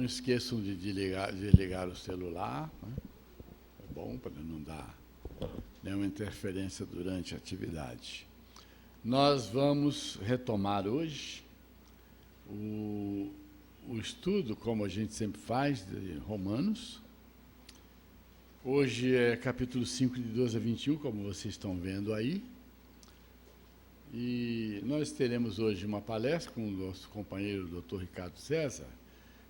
esqueçam de desligar o celular, né? É bom para não dar nenhuma interferência durante a atividade. Nós vamos retomar hoje o estudo, como a gente sempre faz, de Romanos. Hoje é capítulo 5, de 12 a 21, como vocês estão vendo aí. E nós teremos hoje uma palestra com o nosso companheiro Dr. Ricardo César,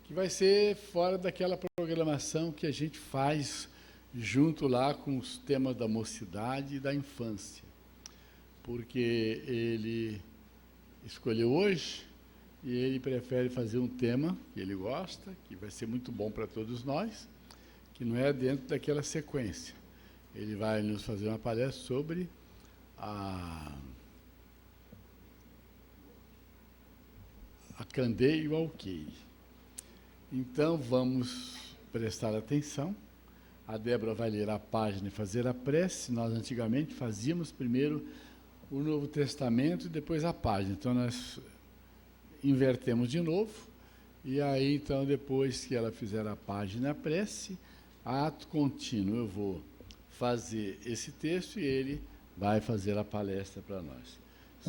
que vai ser fora daquela programação que a gente faz junto lá com os temas da mocidade e da infância. Porque ele escolheu hoje e ele prefere fazer um tema que ele gosta, que vai ser muito bom para todos nós, que não é dentro daquela sequência. Ele vai nos fazer uma palestra sobre a candeia e o alqueire. Então, vamos prestar atenção. A Débora vai ler a página e fazer a prece. Nós, antigamente, fazíamos primeiro o Novo Testamento e depois a página. Então, nós invertemos de novo. E aí, então, depois que ela fizer a página e a prece, ato contínuo, eu vou fazer esse texto e ele vai fazer a palestra para nós.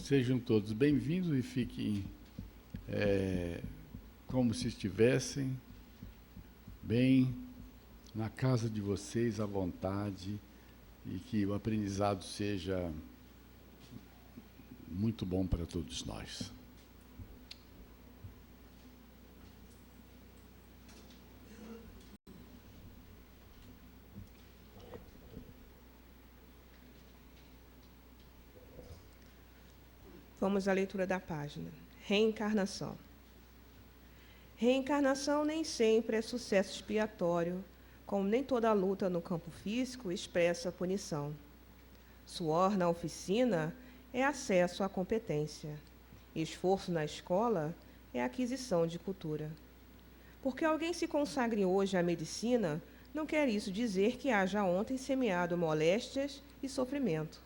Sejam todos bem-vindos e fiquem como se estivessem bem na casa de vocês, à vontade, e que o aprendizado seja muito bom para todos nós. Vamos à leitura da página. Reencarnação. Reencarnação nem sempre é sucesso expiatório, como nem toda luta no campo físico expressa punição. Suor na oficina é acesso à competência. Esforço na escola é aquisição de cultura. Porque alguém se consagre hoje à medicina, não quer isso dizer que haja ontem semeado moléstias e sofrimento.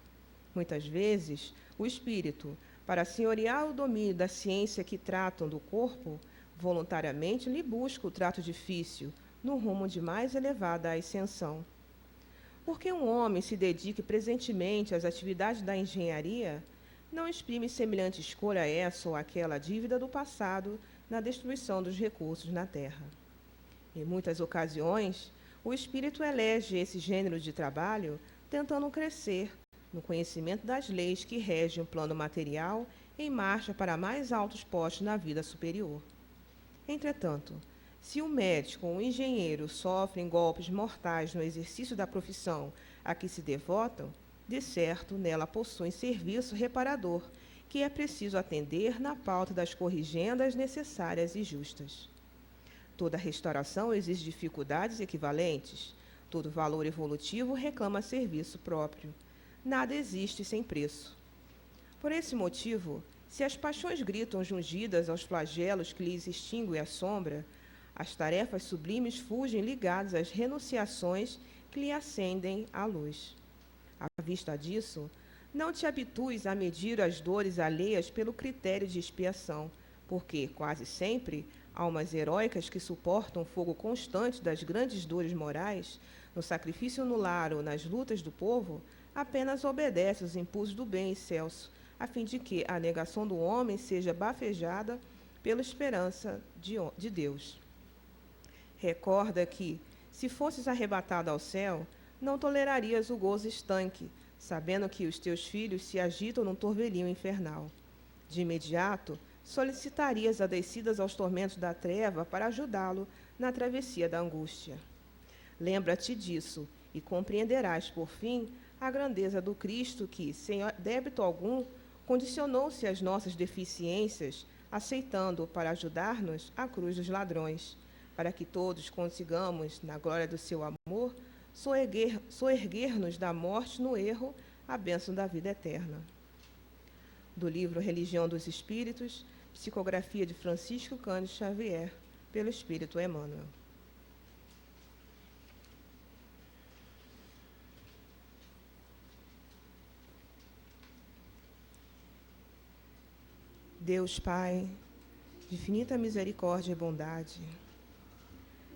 Muitas vezes, o espírito, para senhorear o domínio da ciência que tratam do corpo, voluntariamente lhe busca o trato difícil, no rumo de mais elevada ascensão. Porque um homem se dedique presentemente às atividades da engenharia, não exprime semelhante escolha a essa ou aquela dívida do passado na destruição dos recursos na terra. Em muitas ocasiões, o espírito elege esse gênero de trabalho tentando crescer no conhecimento das leis que regem o plano material em marcha para mais altos postos na vida superior. Entretanto, se o médico ou o engenheiro sofrem golpes mortais no exercício da profissão a que se devotam, de certo, nela possuem serviço reparador, que é preciso atender na pauta das corrigendas necessárias e justas. Toda restauração exige dificuldades equivalentes, todo valor evolutivo reclama serviço próprio. Nada existe sem preço. Por esse motivo, se as paixões gritam jungidas aos flagelos que lhes extinguem a sombra, as tarefas sublimes fugem ligadas às renunciações que lhe acendem a luz. À vista disso, não te habitues a medir as dores alheias pelo critério de expiação, porque, quase sempre, almas heróicas que suportam o fogo constante das grandes dores morais, no sacrifício no lar ou nas lutas do povo, apenas obedecem aos impulsos do bem excelso, a fim de que a negação do homem seja bafejada pela esperança de Deus. Recorda que, se fosses arrebatado ao céu, não tolerarias o gozo estanque, sabendo que os teus filhos se agitam num turvelinho infernal. De imediato, solicitarias a descidas aos tormentos da treva para ajudá-lo na travessia da angústia. Lembra-te disso e compreenderás, por fim, a grandeza do Cristo que, sem débito algum, condicionou-se às nossas deficiências, aceitando, para ajudar-nos, a cruz dos ladrões, para que todos consigamos, na glória do seu amor, soerguer-nos da morte no erro a bênção da vida eterna. Do livro Religião dos Espíritos, psicografia de Francisco Cândido Xavier, pelo Espírito Emmanuel. Deus Pai, de infinita misericórdia e bondade,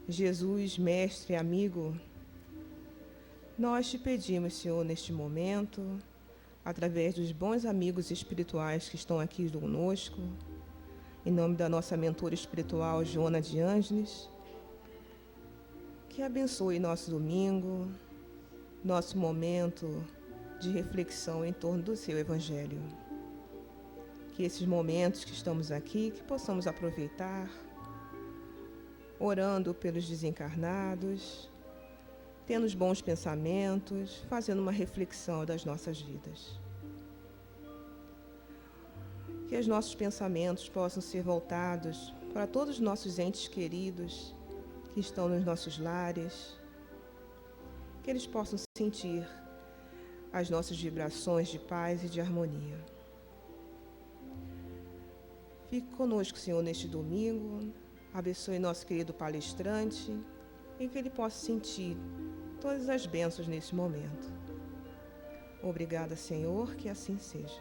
Jesus, mestre e amigo, nós te pedimos, Senhor, neste momento, através dos bons amigos espirituais que estão aqui conosco, em nome da nossa mentora espiritual, Joana de Ângeles, que abençoe nosso domingo, nosso momento de reflexão em torno do seu Evangelho. Que esses momentos que estamos aqui, que possamos aproveitar, orando pelos desencarnados, tendo bons pensamentos, fazendo uma reflexão das nossas vidas. Que os nossos pensamentos possam ser voltados para todos os nossos entes queridos que estão nos nossos lares, que eles possam sentir as nossas vibrações de paz e de harmonia. Fique conosco, Senhor, neste domingo, abençoe nosso querido palestrante e que ele possa sentir todas as bênçãos nesse momento. Obrigada, Senhor, que assim seja.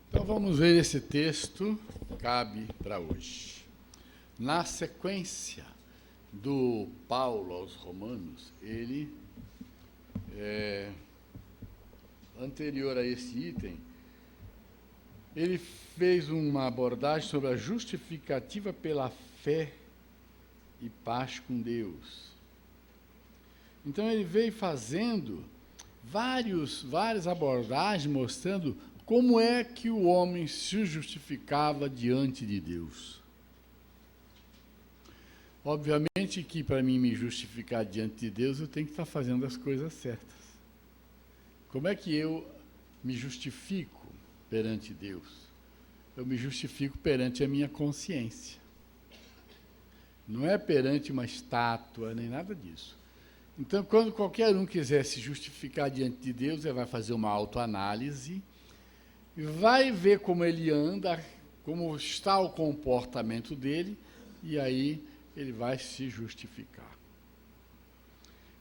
Então vamos ver esse texto, cabe para hoje. Na sequência do Paulo aos Romanos, ele, anterior a esse item, ele fez uma abordagem sobre a justificativa pela fé e paz com Deus. Então ele veio fazendo várias abordagens mostrando como é que o homem se justificava diante de Deus. Obviamente que para mim me justificar diante de Deus, eu tenho que estar fazendo as coisas certas. Como é que eu me justifico perante Deus? Eu me justifico perante a minha consciência. Não é perante uma estátua, nem nada disso. Então, quando qualquer um quiser se justificar diante de Deus, ele vai fazer uma autoanálise, vai ver como ele anda, como está o comportamento dele, e aí ele vai se justificar.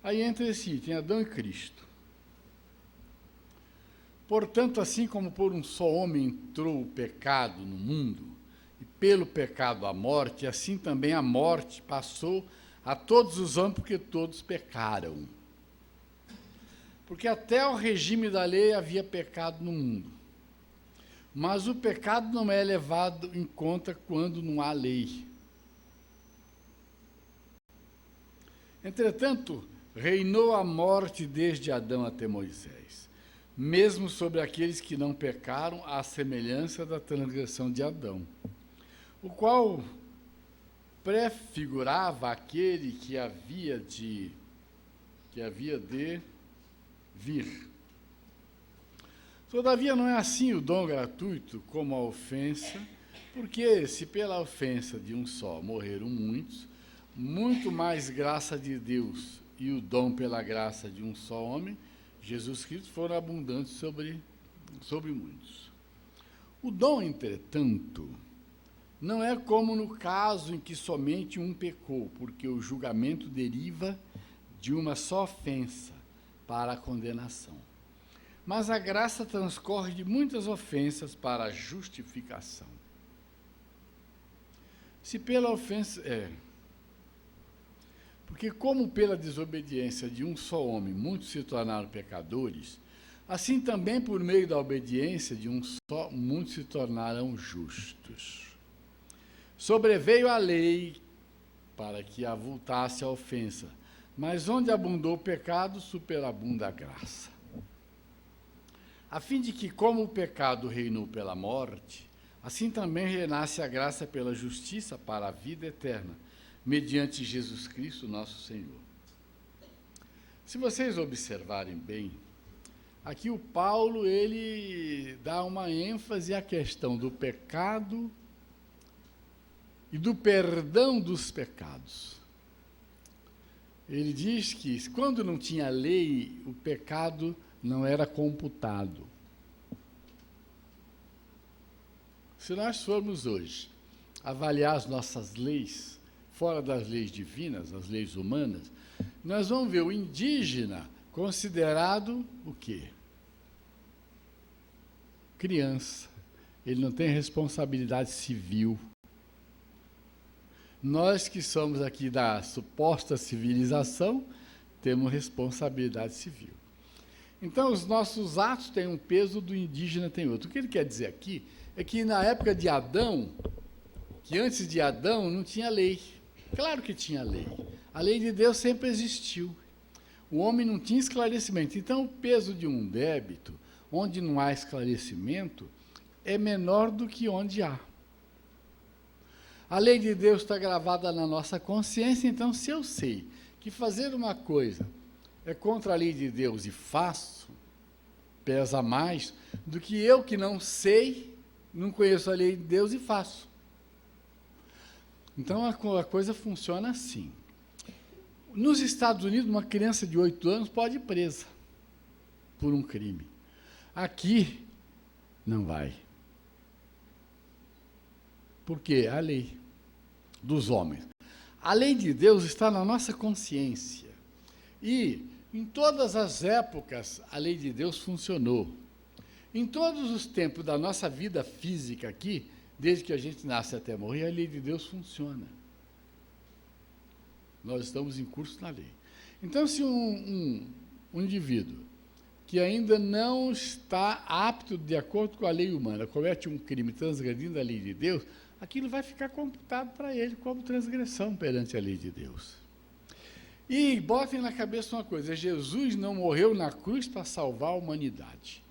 Aí entra esse item, Adão e Cristo. Portanto, assim como por um só homem entrou o pecado no mundo, e pelo pecado a morte, assim também a morte passou a todos os homens, porque todos pecaram. Porque até o regime da lei havia pecado no mundo. Mas o pecado não é levado em conta quando não há lei. Entretanto, reinou a morte desde Adão até Moisés, mesmo sobre aqueles que não pecaram, à semelhança da transgressão de Adão, o qual prefigurava aquele que havia de vir. Todavia não é assim o dom gratuito como a ofensa, porque se pela ofensa de um só morreram muitos, muito mais graça de Deus e o dom pela graça de um só homem, Jesus Cristo, foram abundantes sobre muitos. O dom, entretanto, não é como no caso em que somente um pecou, porque o julgamento deriva de uma só ofensa para a condenação. Mas a graça transcorre de muitas ofensas para a justificação. Se pela ofensa... Porque como pela desobediência de um só homem muitos se tornaram pecadores, assim também por meio da obediência de um só muitos se tornaram justos. Sobreveio a lei para que avultasse a ofensa, mas onde abundou o pecado, superabunda a graça. A fim de que, como o pecado reinou pela morte, assim também reinasse a graça pela justiça para a vida eterna, mediante Jesus Cristo, nosso Senhor. Se vocês observarem bem, aqui o Paulo, ele dá uma ênfase à questão do pecado e do perdão dos pecados. Ele diz que, quando não tinha lei, o pecado não era computado. Se nós formos hoje avaliar as nossas leis, fora das leis divinas, as leis humanas, nós vamos ver o indígena considerado o quê? Criança. Ele não tem responsabilidade civil. Nós que somos aqui da suposta civilização, temos responsabilidade civil. Então, os nossos atos têm um peso, do indígena tem outro. O que ele quer dizer aqui é que na época de Adão, que antes de Adão não tinha lei. Claro que tinha lei. A lei de Deus sempre existiu. O homem não tinha esclarecimento. Então, o peso de um débito, onde não há esclarecimento, é menor do que onde há. A lei de Deus está gravada na nossa consciência, então, se eu sei que fazer uma coisa é contra a lei de Deus e faço, pesa mais do que eu que não sei, não conheço a lei de Deus e faço. Então, a coisa funciona assim. Nos Estados Unidos, uma criança de 8 anos pode ir presa por um crime. Aqui, não vai. Por quê? A lei dos homens. A lei de Deus está na nossa consciência. E, em todas as épocas, a lei de Deus funcionou. Em todos os tempos da nossa vida física aqui, desde que a gente nasce até morrer, a lei de Deus funciona. Nós estamos em curso na lei. Então, se um indivíduo que ainda não está apto, de acordo com a lei humana, comete um crime transgredindo a lei de Deus, aquilo vai ficar computado para ele como transgressão perante a lei de Deus. E botem na cabeça uma coisa: Jesus não morreu na cruz para salvar a humanidade.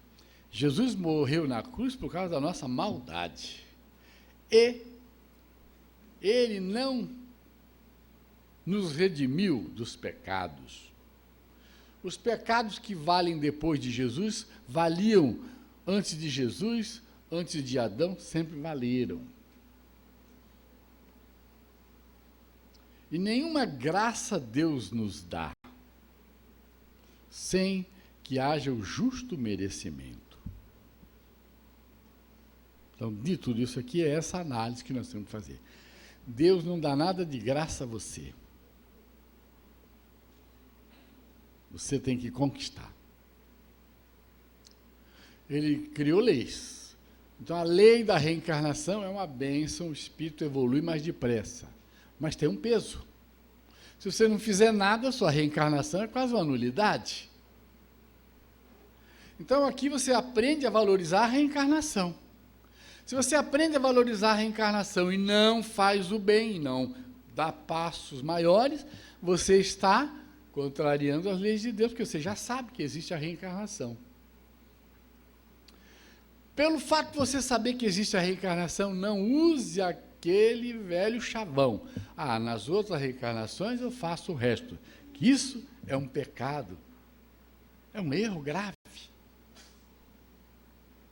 Jesus morreu na cruz por causa da nossa maldade. E ele não nos redimiu dos pecados. Os pecados que valem depois de Jesus, valiam antes de Jesus, antes de Adão, sempre valeram. E nenhuma graça Deus nos dá sem que haja o justo merecimento. Então, de tudo isso aqui, é essa análise que nós temos que fazer. Deus não dá nada de graça a você. Você tem que conquistar. Ele criou leis. Então, a lei da reencarnação é uma bênção, o espírito evolui mais depressa. Mas tem um peso. Se você não fizer nada, sua reencarnação é quase uma nulidade. Então, aqui você aprende a valorizar a reencarnação. Se você aprende a valorizar a reencarnação e não faz o bem, e não dá passos maiores, você está contrariando as leis de Deus, porque você já sabe que existe a reencarnação. Pelo fato de você saber que existe a reencarnação, não use aquele velho chavão. Ah, nas outras reencarnações eu faço o resto. Que isso é um pecado. É um erro grave.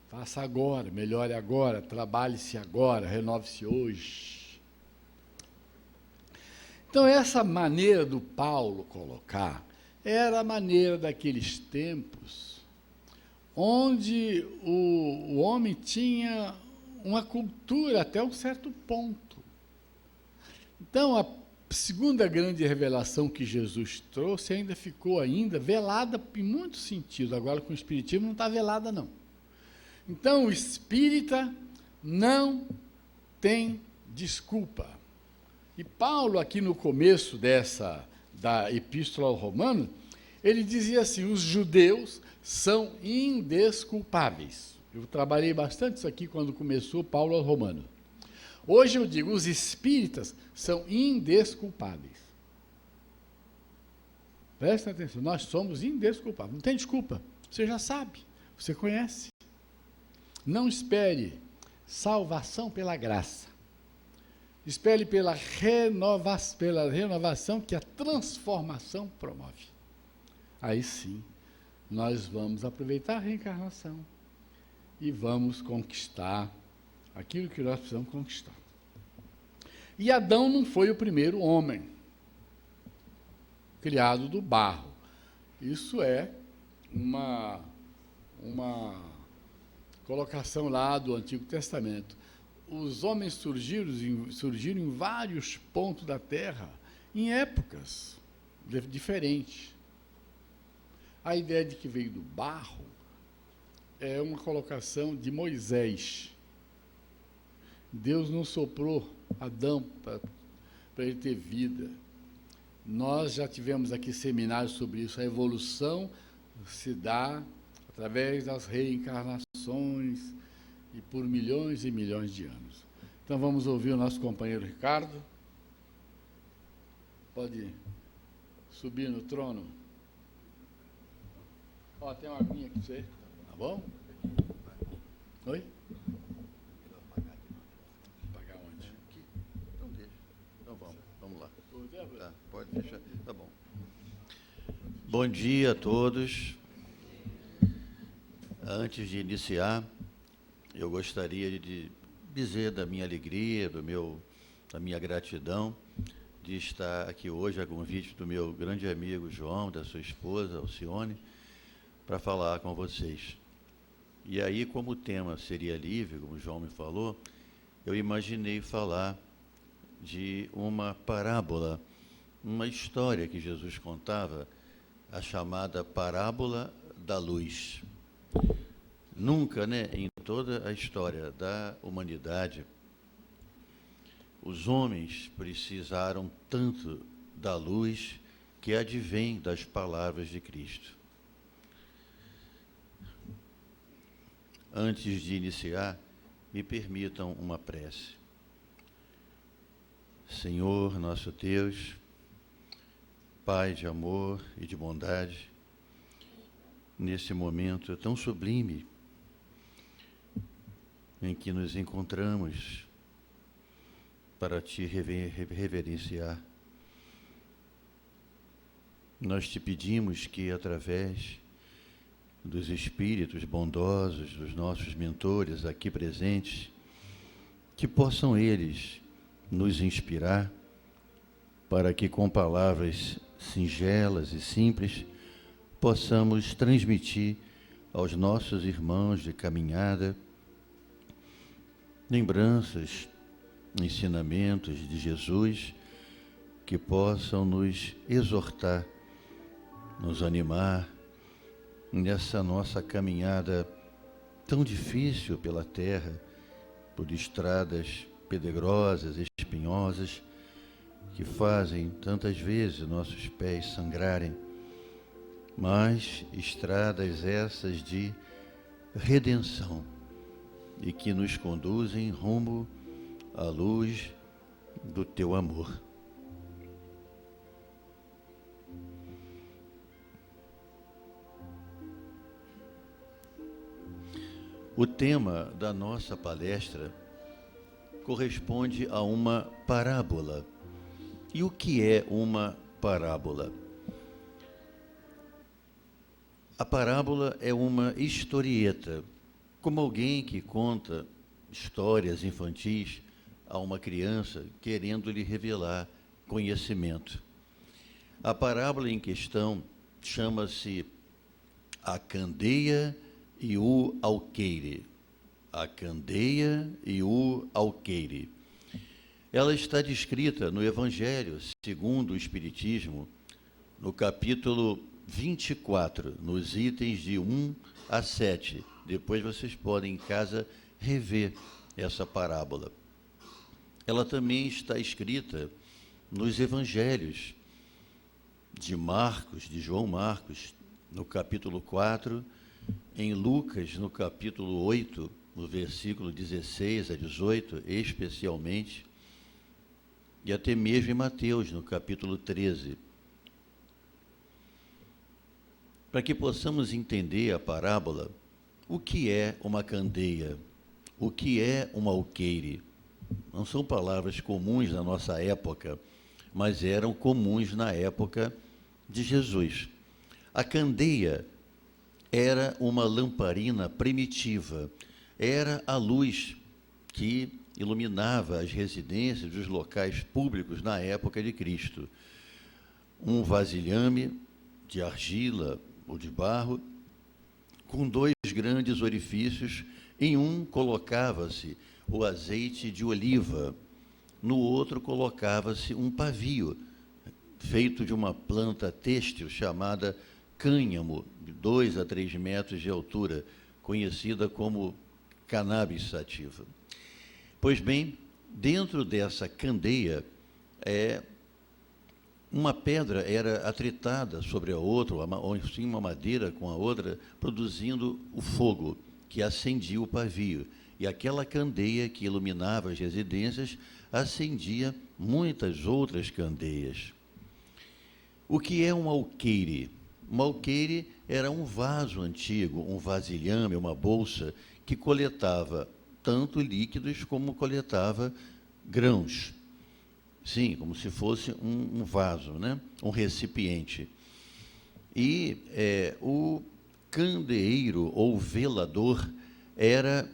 Faça agora, melhore agora, trabalhe-se agora, renove-se hoje. Então, essa maneira do Paulo colocar era a maneira daqueles tempos onde o homem tinha uma cultura até um certo ponto. Então, a segunda grande revelação que Jesus trouxe ainda ficou velada em muitos sentidos. Agora, com o Espiritismo não está velada, não. Então, o espírita não tem desculpa. E Paulo, aqui no começo da Epístola ao Romano, ele dizia assim: os judeus são indesculpáveis. Eu trabalhei bastante isso aqui quando começou Paulo ao Romano. Hoje eu digo, os espíritas são indesculpáveis. Presta atenção, nós somos indesculpáveis. Não tem desculpa, você já sabe, você conhece. Não espere salvação pela graça. Espere pela renovação que a transformação promove. Aí sim, nós vamos aproveitar a reencarnação e vamos conquistar aquilo que nós precisamos conquistar. E Adão não foi o primeiro homem criado do barro. Isso é uma colocação lá do Antigo Testamento. Os homens surgiram em vários pontos da Terra, em épocas diferentes. A ideia de que veio do barro é uma colocação de Moisés. Deus não soprou Adão para ele ter vida. Nós já tivemos aqui seminários sobre isso. A evolução se dá através das reencarnações e por milhões e milhões de anos. Então vamos ouvir o nosso companheiro Ricardo. Pode subir no trono. Ó, tem uma aguinha aqui para você, tá bom? Oi? Apagar onde? Aqui. Então deixa. Então vamos lá. Tá, pode fechar. Tá bom. Bom dia a todos. Antes de iniciar, eu gostaria de dizer da minha alegria, da minha gratidão de estar aqui hoje a convite do meu grande amigo João, da sua esposa, Alcione, para falar com vocês. E aí, como o tema seria livre, como o João me falou, eu imaginei falar de uma parábola, uma história que Jesus contava, a chamada parábola da luz. Nunca, em toda a história da humanidade, os homens precisaram tanto da luz que advém das palavras de Cristo. Antes de iniciar, me permitam uma prece. Senhor, nosso Deus, Pai de amor e de bondade, nesse momento tão sublime em que nos encontramos para Te reverenciar, nós Te pedimos que, através dos espíritos bondosos, dos nossos mentores aqui presentes, que possam eles nos inspirar para que, com palavras singelas e simples, possamos transmitir aos nossos irmãos de caminhada lembranças, ensinamentos de Jesus que possam nos exortar, nos animar nessa nossa caminhada tão difícil pela terra, por estradas pedregosas, espinhosas, que fazem tantas vezes nossos pés sangrarem, mas estradas essas de redenção e que nos conduzem rumo à luz do Teu amor. O tema da nossa palestra corresponde a uma parábola. E o que é uma parábola? A parábola é uma historieta, como alguém que conta histórias infantis a uma criança querendo lhe revelar conhecimento. A parábola em questão chama-se A Candeia e o Alqueire. A Candeia e o Alqueire. Ela está descrita no Evangelho segundo o Espiritismo, no capítulo 24, nos itens de 1 a 7. Depois vocês podem, em casa, rever essa parábola. Ela também está escrita nos Evangelhos de Marcos, de João Marcos, no capítulo 4, em Lucas, no capítulo 8, no versículo 16 a 18, especialmente, e até mesmo em Mateus, no capítulo 13. Para que possamos entender a parábola, o que é uma candeia? O que é um alqueire? Não são palavras comuns na nossa época, mas eram comuns na época de Jesus. A candeia era uma lamparina primitiva, era a luz que iluminava as residências dos locais públicos na época de Cristo. Um vasilhame de argila ou de barro, com dois grandes orifícios. Em um colocava-se o azeite de oliva, no outro colocava-se um pavio, feito de uma planta têxtil chamada cânhamo de 2 a 3 metros de altura, conhecida como cannabis sativa. Pois bem, dentro dessa candeia, uma pedra era atritada sobre a outra, ou assim uma madeira com a outra, produzindo o fogo que acendia o pavio. E aquela candeia que iluminava as residências acendia muitas outras candeias. O que é um alqueire? Um alqueire era um vaso antigo, um vasilhame, uma bolsa, que coletava tanto líquidos como coletava grãos. Sim, como se fosse um vaso, né? Um recipiente. E o candeeiro ou velador era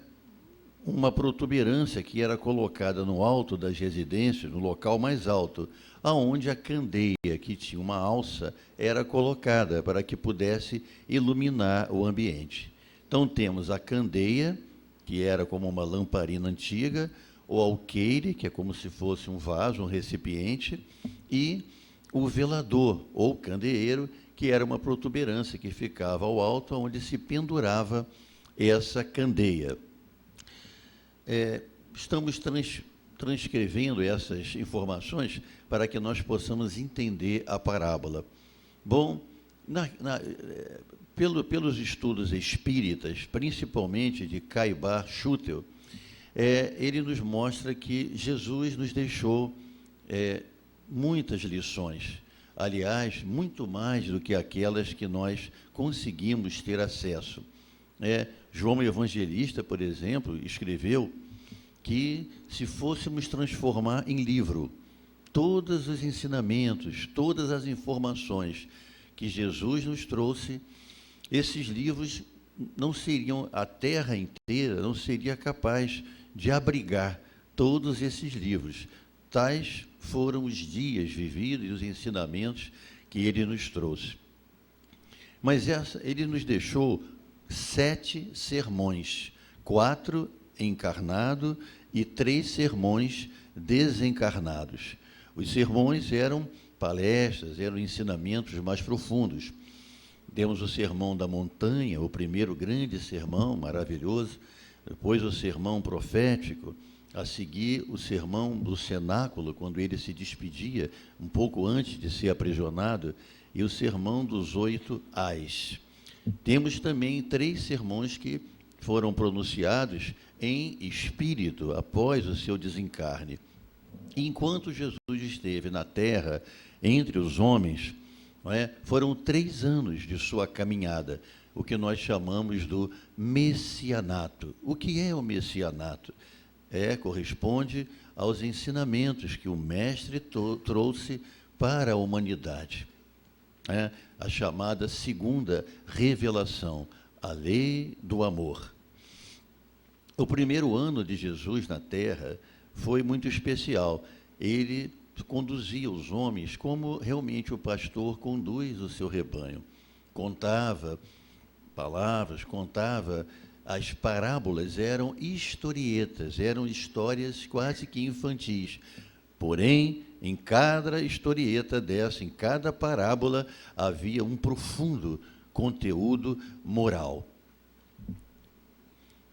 uma protuberância que era colocada no alto das residências, no local mais alto, aonde a candeia, que tinha uma alça, era colocada para que pudesse iluminar o ambiente. Então, temos a candeia, que era como uma lamparina antiga, o alqueire, que é como se fosse um vaso, um recipiente, e o velador, ou candeeiro, que era uma protuberância que ficava ao alto, onde se pendurava essa candeia. Estamos transcrevendo essas informações para que nós possamos entender a parábola. Bom, pelos estudos espíritas, principalmente de Caibar Schutel, ele nos mostra que Jesus nos deixou muitas lições, aliás, muito mais do que aquelas que nós conseguimos ter acesso. João Evangelista, por exemplo, escreveu que, se fôssemos transformar em livro todos os ensinamentos, todas as informações que Jesus nos trouxe, esses livros não seriam, a terra inteira não seria capaz de abrigar todos esses livros. Tais foram os dias vividos e os ensinamentos que ele nos trouxe. Mas ele nos deixou 7 sermões, 4 encarnados e 3 sermões desencarnados. Os sermões eram palestras, eram ensinamentos mais profundos. Temos o Sermão da Montanha, o primeiro grande sermão, maravilhoso, depois o sermão profético, a seguir o sermão do cenáculo, quando ele se despedia, um pouco antes de ser aprisionado, e o sermão dos 8 ais. Temos também 3 sermões que foram pronunciados em espírito, após o seu desencarne. Enquanto Jesus esteve na terra, entre os homens, foram 3 anos de sua caminhada, o que nós chamamos do messianato. O que é o messianato? Corresponde aos ensinamentos que o Mestre trouxe para a humanidade. A chamada segunda revelação, a lei do amor. O primeiro ano de Jesus na Terra foi muito especial. Ele conduzia os homens como realmente o pastor conduz o seu rebanho. Contava palavras, contava as parábolas, eram historietas, eram histórias quase que infantis. Porém, em cada historieta dessa, em cada parábola, havia um profundo conteúdo moral.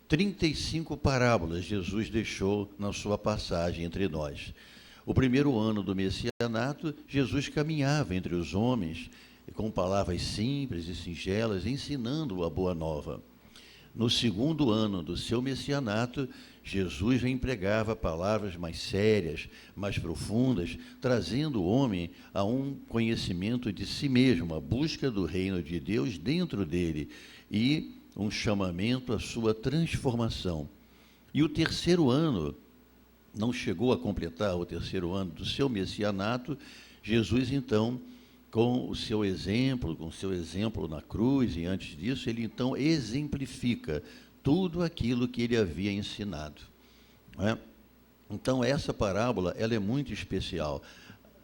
35 parábolas Jesus deixou na sua passagem entre nós. O primeiro ano do messianato, Jesus caminhava entre os homens com palavras simples e singelas, ensinando a boa nova. No segundo ano do seu messianato, Jesus empregava palavras mais sérias, mais profundas, trazendo o homem a um conhecimento de si mesmo, a busca do reino de Deus dentro dele e um chamamento à sua transformação. E o terceiro ano, não chegou a completar o terceiro ano do seu messianato, Jesus, então, com o seu exemplo na cruz, e antes disso, ele então exemplifica tudo aquilo que ele havia ensinado. Então, essa parábola, ela é muito especial.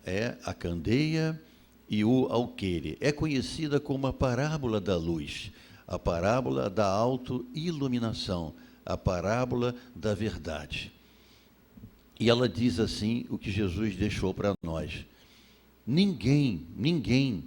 É a candeia e o alqueire. É conhecida como a parábola da luz, a parábola da autoiluminação, a parábola da verdade. E ela diz assim o que Jesus deixou para nós. Ninguém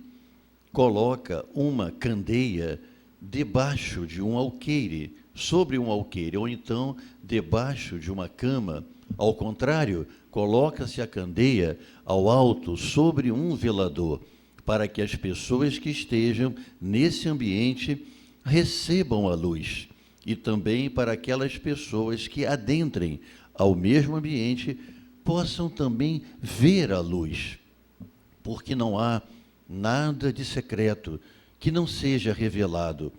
coloca uma candeia debaixo de um alqueire, sobre um alqueire, ou então debaixo de uma cama. Ao contrário, coloca-se a candeia ao alto, sobre um velador, para que as pessoas que estejam nesse ambiente recebam a luz, e também para aquelas pessoas que adentrem ao mesmo ambiente possam também ver a luz, porque não há nada de secreto que não seja revelado,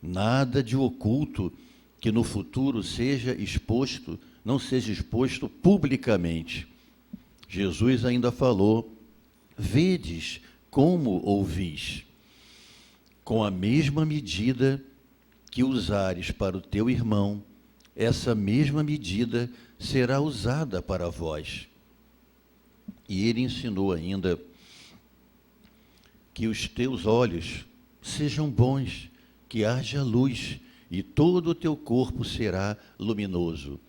nada de oculto que no futuro seja exposto, não seja exposto publicamente. Jesus ainda falou: vedes como ouvis. Com a mesma medida que usares para o teu irmão, essa mesma medida será usada para vós. E ele ensinou ainda que os teus olhos sejam bons, que haja luz, e todo o teu corpo será luminoso.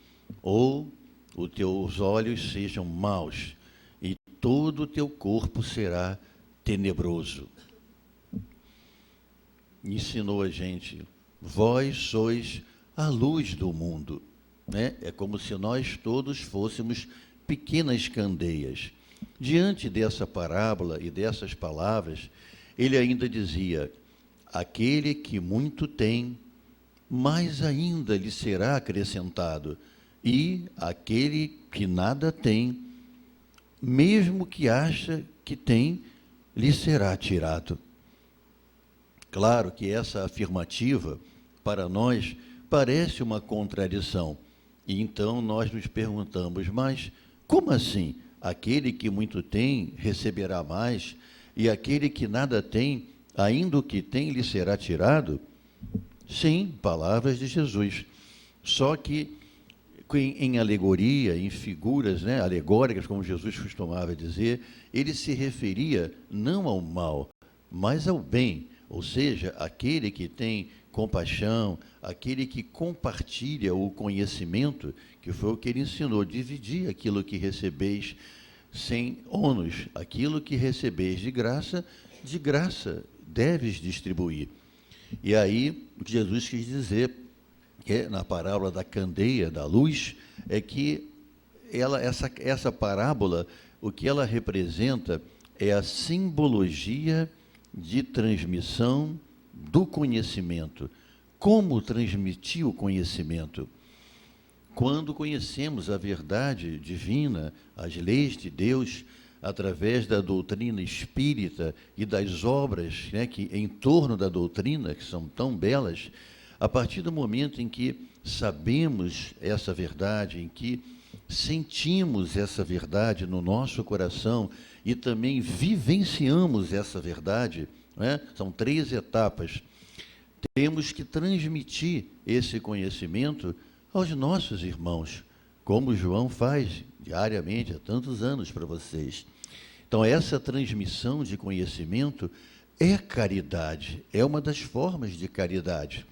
Ou os teus olhos sejam maus, e todo o teu corpo será tenebroso. Ensinou a gente: vós sois a luz do mundo. Né? É como se nós todos fôssemos pequenas candeias. Diante dessa parábola e dessas palavras, ele ainda dizia: aquele que muito tem, mais ainda lhe será acrescentado, e aquele que nada tem, mesmo que acha que tem, lhe será tirado. Claro que essa afirmativa, para nós, parece uma contradição. E então nós nos perguntamos: mas como assim? Aquele que muito tem receberá mais, e aquele que nada tem, ainda o que tem, lhe será tirado? Sim, palavras de Jesus. Só que em alegoria, em figuras, né, alegóricas, como Jesus costumava dizer, ele se referia não ao mal, mas ao bem. Ou seja, aquele que tem compaixão, aquele que compartilha o conhecimento, que foi o que ele ensinou: dividir aquilo que recebeis sem ônus, aquilo que recebeis de graça deves distribuir. E aí, o que Jesus quis dizer, na parábola da candeia, da luz, é que essa parábola, o que ela representa é a simbologia de transmissão do conhecimento. Como transmitir o conhecimento? Quando conhecemos a verdade divina, as leis de Deus, através da doutrina espírita e das obras, né, que em torno da doutrina, que são tão belas, a partir do momento em que sabemos essa verdade, em que sentimos essa verdade no nosso coração e também vivenciamos essa verdade, né? São 3 etapas. Temos que transmitir esse conhecimento aos nossos irmãos, como João faz diariamente há tantos anos para vocês. Então, essa transmissão de conhecimento é caridade, é uma das formas de caridade.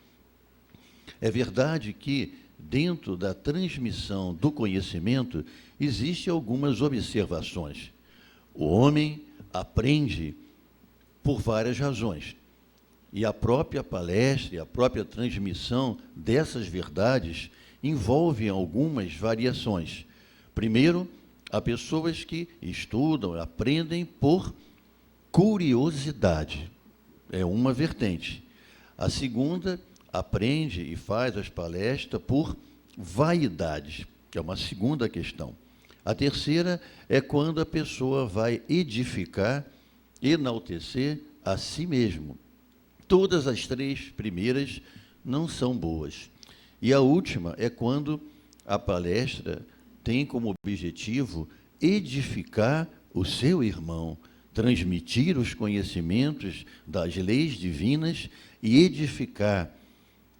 É verdade que, dentro da transmissão do conhecimento, existem algumas observações. O homem aprende por várias razões. E a própria palestra, a própria transmissão dessas verdades envolvem algumas variações. Primeiro, há pessoas que estudam, aprendem por curiosidade. É uma vertente. A segunda, aprende e faz as palestras por vaidade, que é uma segunda questão. A terceira é quando a pessoa vai edificar, enaltecer a si mesmo. Todas as 3 primeiras não são boas. E a última é quando a palestra tem como objetivo edificar o seu irmão, transmitir os conhecimentos das leis divinas e edificar,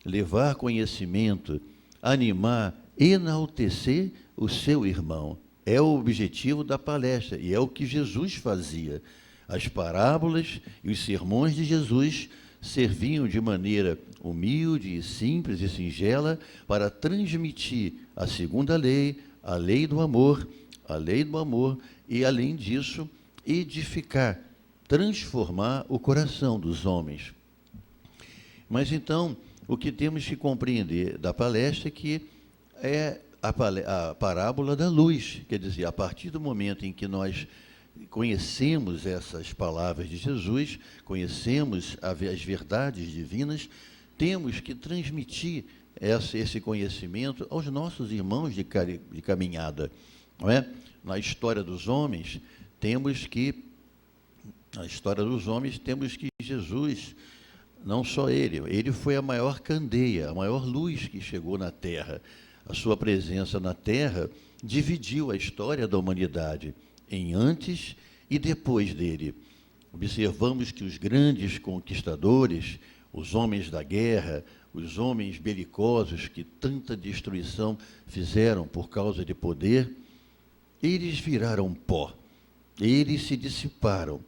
levar conhecimento, animar, enaltecer o seu irmão. É o objetivo da palestra e é o que Jesus fazia. As parábolas e os sermões de Jesus serviam de maneira humilde, simples e singela para transmitir a segunda lei, a lei do amor, e, além disso, edificar, transformar o coração dos homens. Mas então, o que temos que compreender da palestra é que é a parábola da luz, quer dizer, a partir do momento em que nós conhecemos essas palavras de Jesus, conhecemos as verdades divinas, temos que transmitir esse conhecimento aos nossos irmãos de caminhada, não é? Na história dos homens, temos que Jesus, não só ele foi a maior candeia, a maior luz que chegou na Terra. A sua presença na Terra dividiu a história da humanidade em antes e depois dele. Observamos que os grandes conquistadores, os homens da guerra, os homens belicosos que tanta destruição fizeram por causa de poder, eles viraram pó, eles se dissiparam.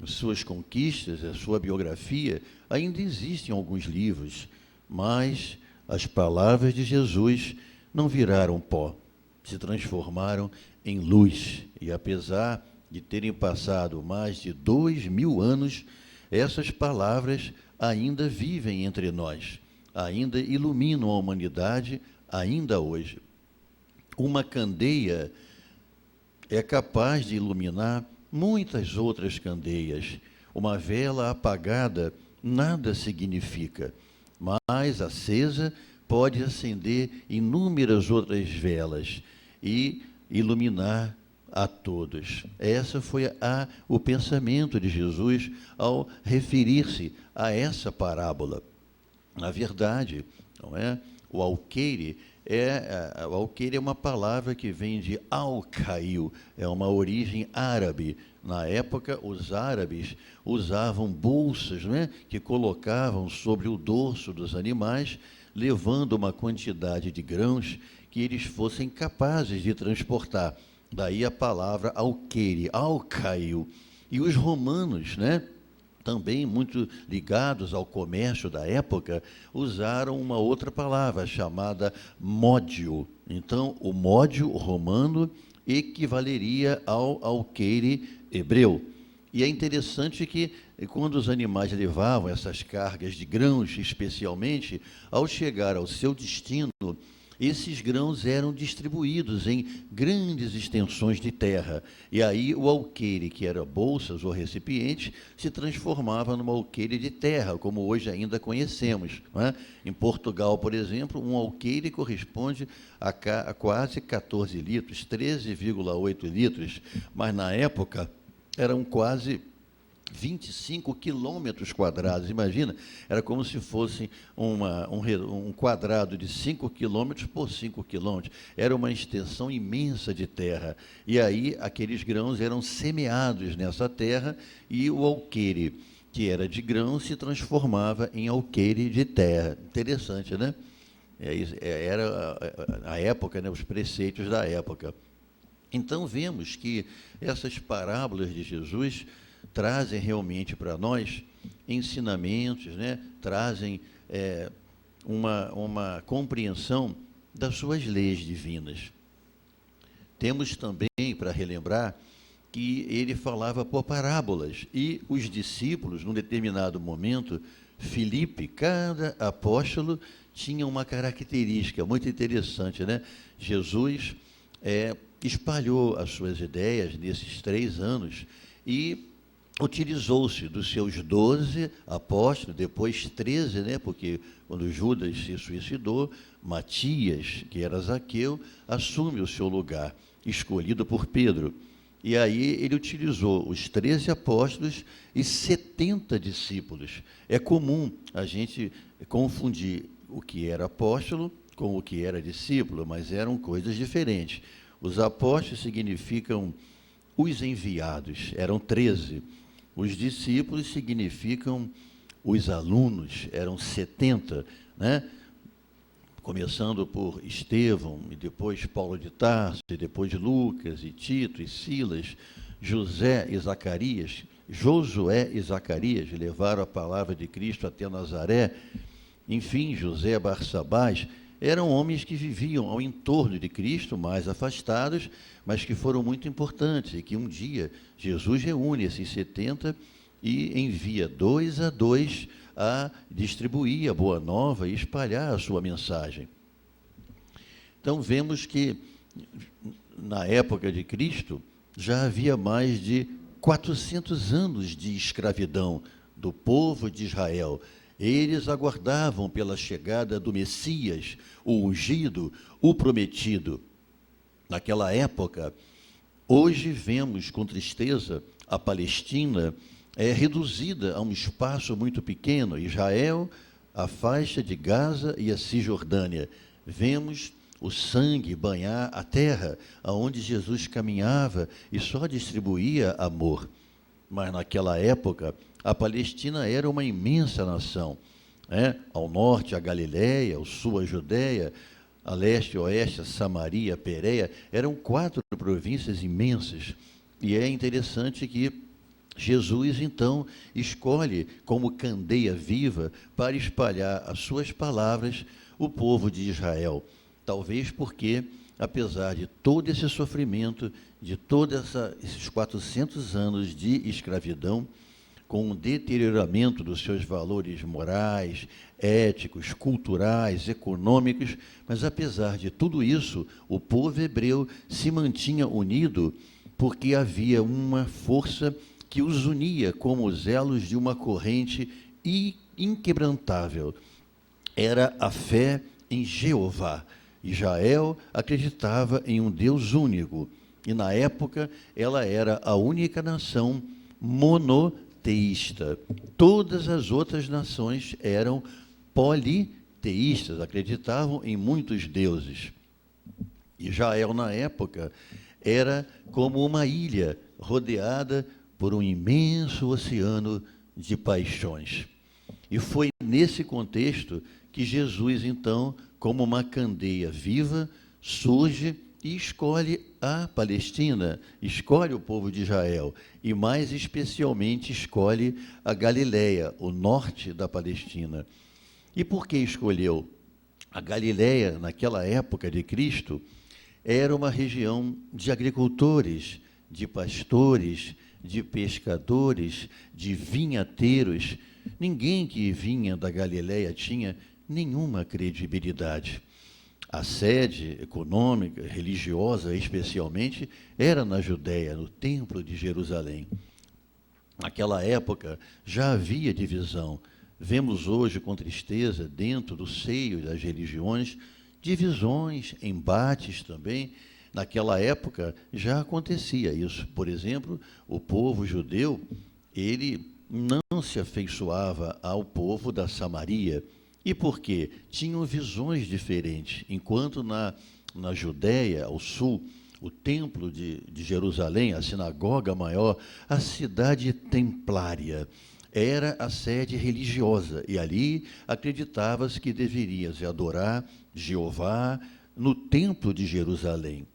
As suas conquistas, a sua biografia, ainda existem alguns livros, mas as palavras de Jesus não viraram pó, se transformaram em luz. E apesar de terem passado mais de 2000 anos, essas palavras ainda vivem entre nós, ainda iluminam a humanidade, ainda hoje. Uma candeia é capaz de iluminar muitas outras candeias. Uma vela apagada nada significa, mas acesa pode acender inúmeras outras velas e iluminar a todos. Esse foi o pensamento de Jesus ao referir-se a essa parábola. Na verdade, não é? O alqueire é uma palavra que vem de alcail, é uma origem árabe. Na época, os árabes usavam bolsas, não é? Que colocavam sobre o dorso dos animais, levando uma quantidade de grãos que eles fossem capazes de transportar. Daí a palavra alqueire, alcail. E os romanos, né, também muito ligados ao comércio da época, usaram uma outra palavra chamada módio. Então, o módio romano equivaleria ao alqueire hebreu. E é interessante que, quando os animais levavam essas cargas de grãos, especialmente, ao chegar ao seu destino, esses grãos eram distribuídos em grandes extensões de terra. E aí o alqueire, que era bolsas ou recipientes, se transformava numa alqueire de terra, como hoje ainda conhecemos, não é? Em Portugal, por exemplo, um alqueire corresponde a quase 14 litros, 13,8 litros, mas na época eram quase 25 quilômetros quadrados. Imagina, era como se fosse um quadrado de 5 quilômetros por 5 quilômetros. Era uma extensão imensa de terra. E aí aqueles grãos eram semeados nessa terra e o alqueire, que era de grão, se transformava em alqueire de terra. Interessante, né? Era a época, né, os preceitos da época. Então, vemos que essas parábolas de Jesus trazem realmente para nós ensinamentos, né? Trazem uma compreensão das suas leis divinas. Temos também, para relembrar, que ele falava por parábolas, e os discípulos, num determinado momento, Filipe, cada apóstolo tinha uma característica muito interessante, né? Jesus espalhou as suas ideias nesses 3 anos e utilizou-se dos seus 12 apóstolos, depois 13, né? Porque quando Judas se suicidou, Matias, que era Zaqueu, assume o seu lugar, escolhido por Pedro. E aí ele utilizou os 13 apóstolos e 70 discípulos. É comum a gente confundir o que era apóstolo com o que era discípulo, mas eram coisas diferentes. Os apóstolos significam os enviados, eram 13. Os discípulos significam os alunos, eram 70, né? Começando por Estevão, e depois Paulo de Tarso, e depois Lucas, e Tito, e Silas, Josué e Zacarias, levaram a palavra de Cristo até Nazaré, enfim, José Barsabás. eram homens que viviam ao entorno de Cristo, mais afastados, mas que foram muito importantes, e que um dia Jesus reúne esses 70 e envia 2 a 2 a distribuir a boa nova e espalhar a sua mensagem. Então, vemos que, na época de Cristo, já havia mais de 400 anos de escravidão do povo de Israel. Eles aguardavam pela chegada do Messias, o ungido, o prometido. Naquela época, hoje vemos com tristeza a Palestina reduzida a um espaço muito pequeno, Israel, a faixa de Gaza e a Cisjordânia. Vemos o sangue banhar a terra, aonde Jesus caminhava e só distribuía amor. Mas naquela época, a Palestina era uma imensa nação. Ao norte, a Galiléia, ao sul, a Judéia, a leste e oeste, a Samaria, a Pérea, eram 4 províncias imensas. E é interessante que Jesus, então, escolhe como candeia viva para espalhar as suas palavras o povo de Israel. Talvez porque, apesar de todo esse sofrimento, de todos esses 400 anos de escravidão, com o deterioramento dos seus valores morais, éticos, culturais, econômicos, mas apesar de tudo isso, o povo hebreu se mantinha unido porque havia uma força que os unia como os elos de uma corrente inquebrantável. Era a fé em Jeová. Israel acreditava em um Deus único, e na época ela era a única nação monoteísta. Todas as outras nações eram politeístas, acreditavam em muitos deuses. Israel, na época, era como uma ilha rodeada por um imenso oceano de paixões. E foi nesse contexto que Jesus, então, como uma candeia viva, surge e escolhe a Palestina, escolhe o povo de Israel, e mais especialmente escolhe a Galiléia, o norte da Palestina. E por que escolheu? A Galiléia, naquela época de Cristo, era uma região de agricultores, de pastores, de pescadores, de vinhateiros. Ninguém que vinha da Galiléia tinha nenhuma credibilidade. A sede econômica, religiosa especialmente, era na Judéia, no Templo de Jerusalém. Naquela época já havia divisão. Vemos hoje com tristeza, dentro do seio das religiões, divisões, embates também. Naquela época já acontecia isso. Por exemplo, o povo judeu, ele não se afeiçoava ao povo da Samaria. E por quê? Tinham visões diferentes. Enquanto na Judéia, ao sul, o templo de Jerusalém, a sinagoga maior, a cidade templária, era a sede religiosa. E ali acreditava-se que deveria se adorar Jeová no templo de Jerusalém.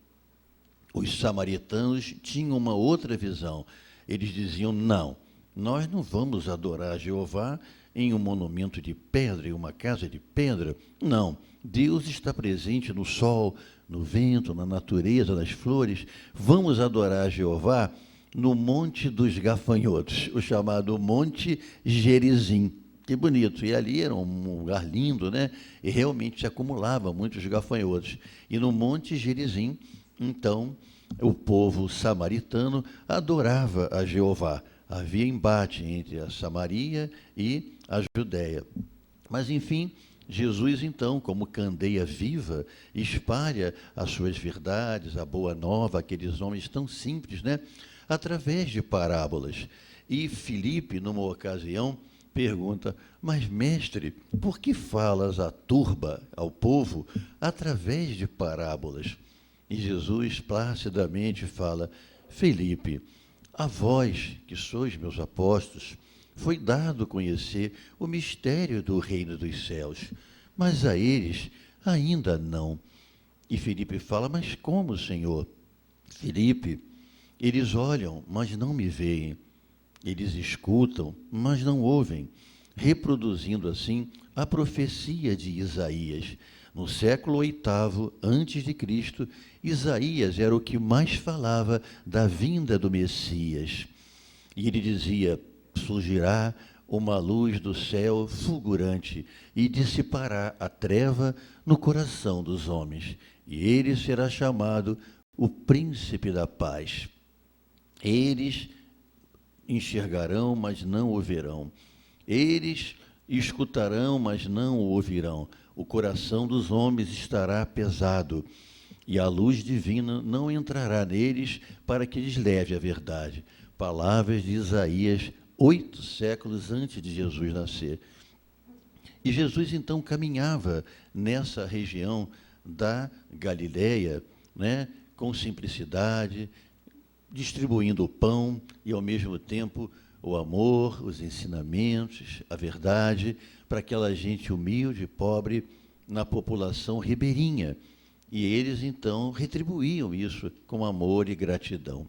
Os samaritanos tinham uma outra visão. Eles diziam, não, nós não vamos adorar Jeová em um monumento de pedra, em uma casa de pedra. Não, Deus está presente no sol, no vento, na natureza, nas flores. Vamos adorar Jeová no Monte dos Gafanhotos, o chamado Monte Gerizim. Que bonito. E ali era um lugar lindo, né? E realmente se acumulava muitos gafanhotos. E no Monte Gerizim, então, o povo samaritano adorava a Jeová. Havia embate entre a Samaria e a Judéia. Mas, enfim, Jesus, então, como candeia viva, espalha as suas verdades, a boa nova, aqueles homens tão simples, né? Através de parábolas. E Filipe, numa ocasião, pergunta, mas, mestre, por que falas à turba, ao povo, através de parábolas? E Jesus placidamente fala, Filipe, a vós, que sois meus apóstolos, foi dado conhecer o mistério do reino dos céus, mas a eles ainda não. E Filipe fala, mas como, Senhor? Filipe, eles olham, mas não me veem. Eles escutam, mas não ouvem, reproduzindo assim a profecia de Isaías. No século VIII a.C., Isaías era o que mais falava da vinda do Messias. E ele dizia: surgirá uma luz do céu fulgurante e dissipará a treva no coração dos homens. E ele será chamado o Príncipe da Paz. Eles enxergarão, mas não o verão. Eles escutarão, mas não o ouvirão. O coração dos homens estará pesado, e a luz divina não entrará neles para que lhes leve a verdade. Palavras de Isaías, 8 séculos antes de Jesus nascer. E Jesus, então, caminhava nessa região da Galileia, né, com simplicidade, distribuindo o pão e, ao mesmo tempo, o amor, os ensinamentos, a verdade, para aquela gente humilde, pobre, na população ribeirinha. E eles, então, retribuíam isso com amor e gratidão.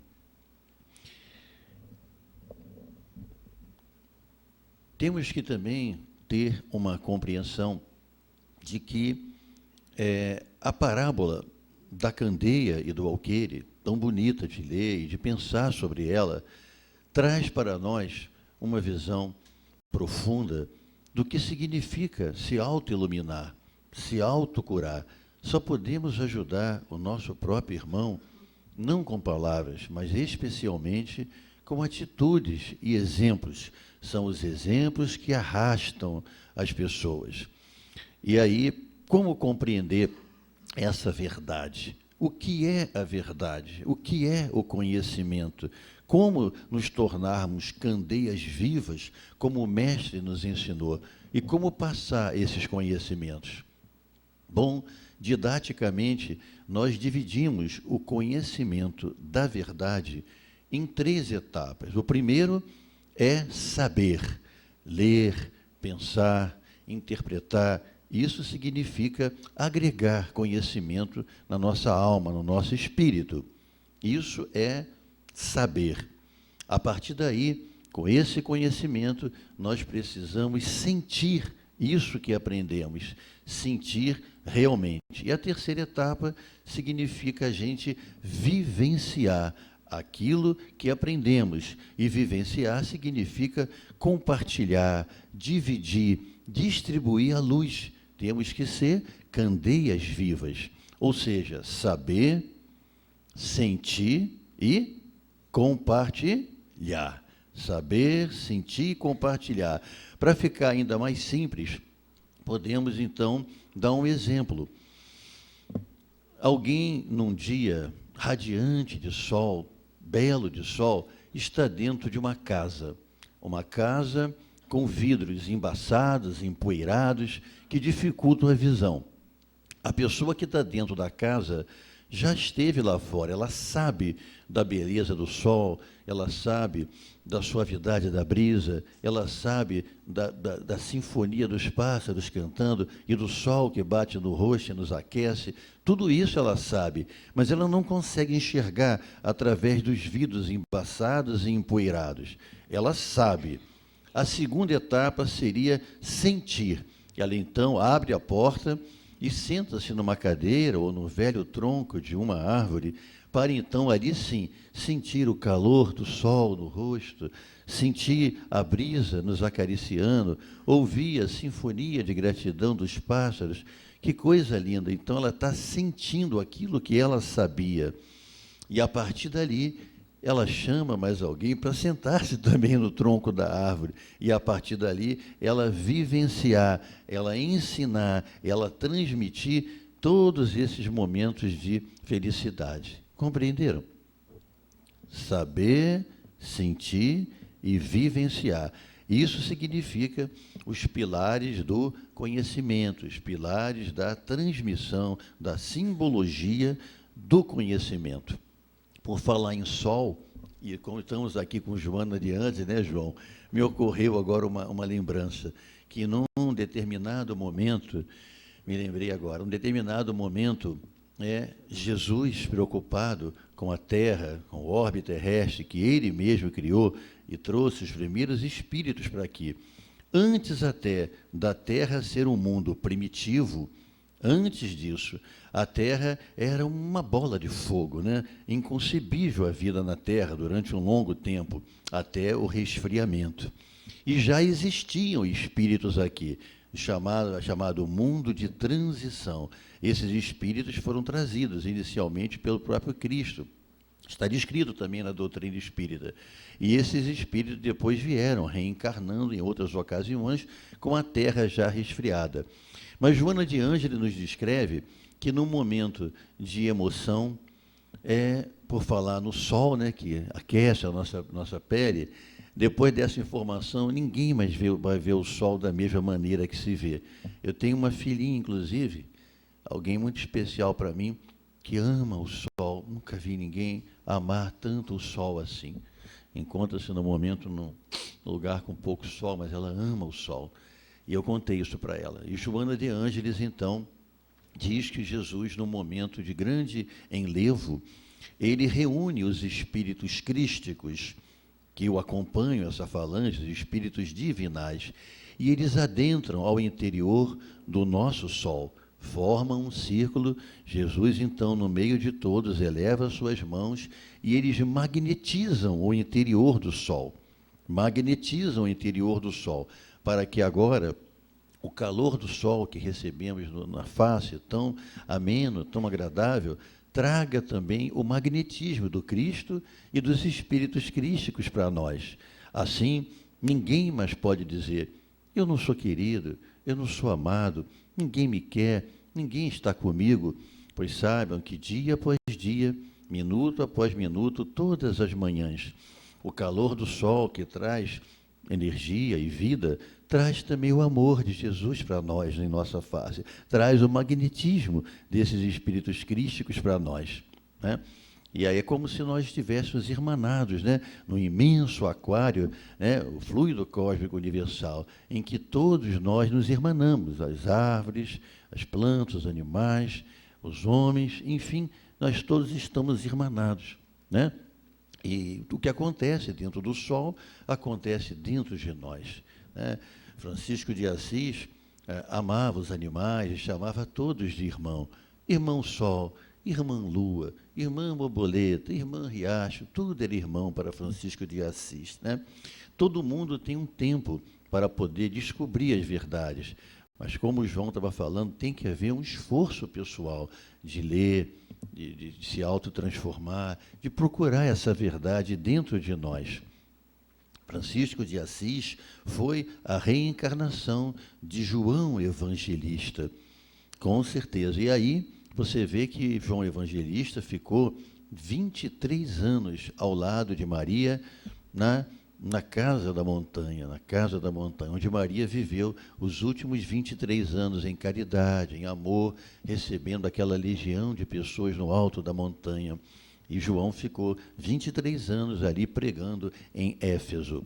Temos que também ter uma compreensão de que a parábola da candeia e do alqueire, tão bonita de ler e de pensar sobre ela, traz para nós uma visão profunda do que significa se auto-iluminar, se autocurar. Só podemos ajudar o nosso próprio irmão, não com palavras, mas especialmente com atitudes e exemplos. São os exemplos que arrastam as pessoas. E aí, como compreender essa verdade? O que é a verdade? O que é o conhecimento? Como nos tornarmos candeias vivas, como o Mestre nos ensinou? E como passar esses conhecimentos? Bom, didaticamente, nós dividimos o conhecimento da verdade em 3 etapas. O primeiro é saber, ler, pensar, interpretar. Isso significa agregar conhecimento na nossa alma, no nosso espírito. Isso é saber. A partir daí, com esse conhecimento, nós precisamos sentir isso que aprendemos, sentir realmente. E a terceira etapa significa a gente vivenciar aquilo que aprendemos. E vivenciar significa compartilhar, dividir, distribuir a luz. Temos que ser candeias vivas, ou seja, saber, sentir e compartilhar. Saber, sentir e compartilhar. Para ficar ainda mais simples, podemos então dar um exemplo. Alguém num dia radiante de sol, belo de sol, está dentro de uma casa com vidros embaçados, empoeirados, que dificultam a visão. A pessoa que está dentro da casa já esteve lá fora, ela sabe da beleza do sol, ela sabe da suavidade da brisa, ela sabe da sinfonia dos pássaros cantando e do sol que bate no rosto e nos aquece. Tudo isso ela sabe, mas ela não consegue enxergar através dos vidros embaçados e empoeirados. Ela sabe. A segunda etapa seria sentir. Ela então abre a porta e senta-se numa cadeira ou no velho tronco de uma árvore, para então, ali sim, sentir o calor do sol no rosto, sentir a brisa nos acariciando, ouvir a sinfonia de gratidão dos pássaros. Que coisa linda! Então, ela está sentindo aquilo que ela sabia. E, a partir dali, ela chama mais alguém para sentar-se também no tronco da árvore. E, a partir dali, ela vivenciar, ela ensinar, ela transmitir todos esses momentos de felicidade. Compreenderam? Saber, sentir e vivenciar. Isso significa os pilares do conhecimento, os pilares da transmissão, da simbologia do conhecimento. Por falar em sol, e como estamos aqui com Joana de antes, né, João? Me ocorreu agora uma lembrança, que num determinado momento, me lembrei agora, um determinado momento, Jesus, preocupado com a Terra, com o orbe terrestre, que ele mesmo criou e trouxe os primeiros espíritos para aqui. Antes até da Terra ser um mundo primitivo, Antes disso, a Terra era uma bola de fogo, né? Inconcebível a vida na Terra durante um longo tempo, até o resfriamento. E já existiam espíritos aqui, chamado mundo de transição. Esses espíritos foram trazidos inicialmente pelo próprio Cristo. Está descrito também na doutrina espírita. E esses espíritos depois vieram reencarnando em outras ocasiões com a Terra já resfriada. Mas Joana de Ângeles nos descreve que no momento de emoção, por falar no sol, né, que aquece a nossa pele, depois dessa informação, ninguém mais vai ver o sol da mesma maneira que se vê. Eu tenho uma filhinha, inclusive, alguém muito especial para mim, que ama o sol. Nunca vi ninguém amar tanto o sol assim. Encontra-se no momento num lugar com pouco sol, mas ela ama o sol. E eu contei isso para ela. E Joana de Ângeles, então, diz que Jesus, num momento de grande enlevo, ele reúne os espíritos crísticos que o acompanham, essa falange, os espíritos divinais, e eles adentram ao interior do nosso sol, formam um círculo. Jesus, então, no meio de todos, eleva suas mãos e eles magnetizam o interior do sol. Magnetizam o interior do sol, para que agora o calor do sol que recebemos na face, tão ameno, tão agradável, traga também o magnetismo do Cristo e dos espíritos crísticos para nós. Assim, ninguém mais pode dizer: eu não sou querido, eu não sou amado, ninguém me quer, ninguém está comigo. Pois saibam que dia após dia, minuto após minuto, todas as manhãs, o calor do sol que traz energia e vida, traz também o amor de Jesus para nós, em nossa face, traz o magnetismo desses espíritos crísticos para nós, né? E aí é como se nós estivéssemos irmanados, né, no imenso aquário, né, o fluido cósmico universal, em que todos nós nos irmanamos, as árvores, as plantas, os animais, os homens, enfim, nós todos estamos irmanados, né? E o que acontece dentro do sol, acontece dentro de nós, né? Francisco de Assis amava os animais e chamava todos de irmão. Irmão sol, irmã lua, irmã borboleta, irmã riacho, tudo era irmão para Francisco de Assis, né? Todo mundo tem um tempo para poder descobrir as verdades, mas como o João estava falando, tem que haver um esforço pessoal de ler, de se autotransformar, de procurar essa verdade dentro de nós. Francisco de Assis foi a reencarnação de João Evangelista, com certeza. E aí você vê que João Evangelista ficou 23 anos ao lado de Maria na casa da montanha, onde Maria viveu os últimos 23 anos em caridade, em amor, recebendo aquela legião de pessoas no alto da montanha. E João ficou 23 anos ali pregando em Éfeso.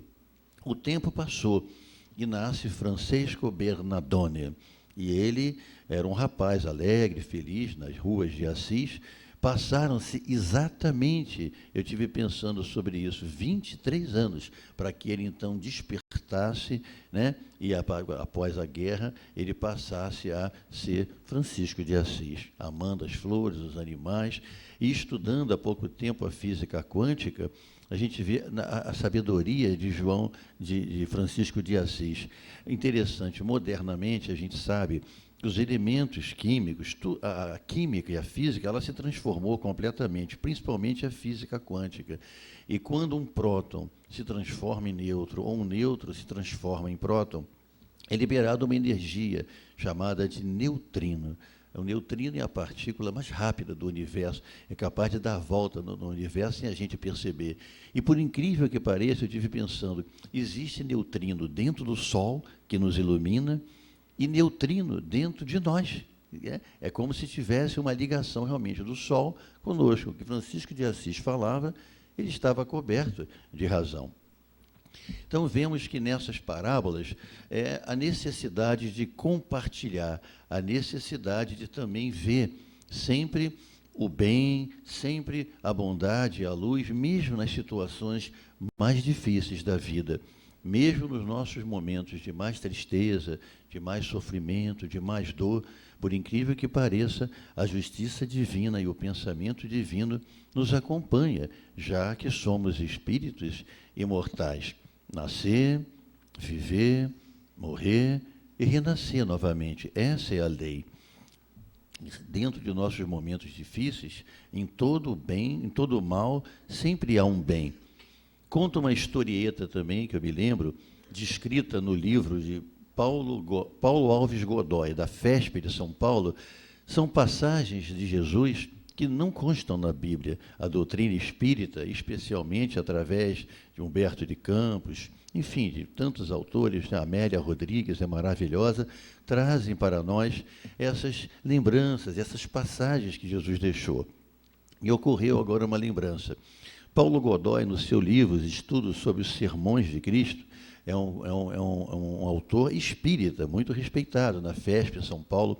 O tempo passou e nasce Francesco Bernardone. E ele era um rapaz alegre, feliz, nas ruas de Assis. Passaram-se exatamente, eu tive pensando sobre isso, 23 anos, para que ele então despertasse, né, e após a guerra ele passasse a ser Francisco de Assis, amando as flores, os animais, e estudando há pouco tempo a física quântica. A gente vê a sabedoria de Francisco de Assis. Interessante, modernamente a gente sabe os elementos químicos, a química e a física, ela se transformou completamente, principalmente a física quântica. E quando um próton se transforma em nêutron, ou um nêutron se transforma em próton, é liberada uma energia chamada de neutrino. O neutrino é a partícula mais rápida do universo, é capaz de dar a volta no universo sem a gente perceber. E por incrível que pareça, eu estive pensando, existe neutrino dentro do Sol, que nos ilumina, e neutrino dentro de nós. É como se tivesse uma ligação realmente do Sol conosco. O que Francisco de Assis falava, ele estava coberto de razão. Então, vemos que nessas parábolas a necessidade de compartilhar, a necessidade de também ver sempre o bem, sempre a bondade, a luz, mesmo nas situações mais difíceis da vida. mesmo nos nossos momentos de mais tristeza, de mais sofrimento, de mais dor, por incrível que pareça, a justiça divina e o pensamento divino nos acompanha, já que somos espíritos imortais. Nascer, viver, morrer e renascer novamente. Essa é a lei. Dentro de nossos momentos difíceis, em todo o bem, em todo o mal, sempre há um bem. Conta uma historieta também, que eu me lembro, descrita no livro de Paulo Alves Godoy, da FESP de São Paulo. São passagens de Jesus que não constam na Bíblia. A doutrina espírita, especialmente através de Humberto de Campos, enfim, de tantos autores, né? Amélia Rodrigues é maravilhosa, trazem para nós essas lembranças, essas passagens que Jesus deixou. Me ocorreu agora uma lembrança. Paulo Godoy, no seu livro, Estudos sobre os Sermões de Cristo, é um autor espírita, muito respeitado na FESP, em São Paulo.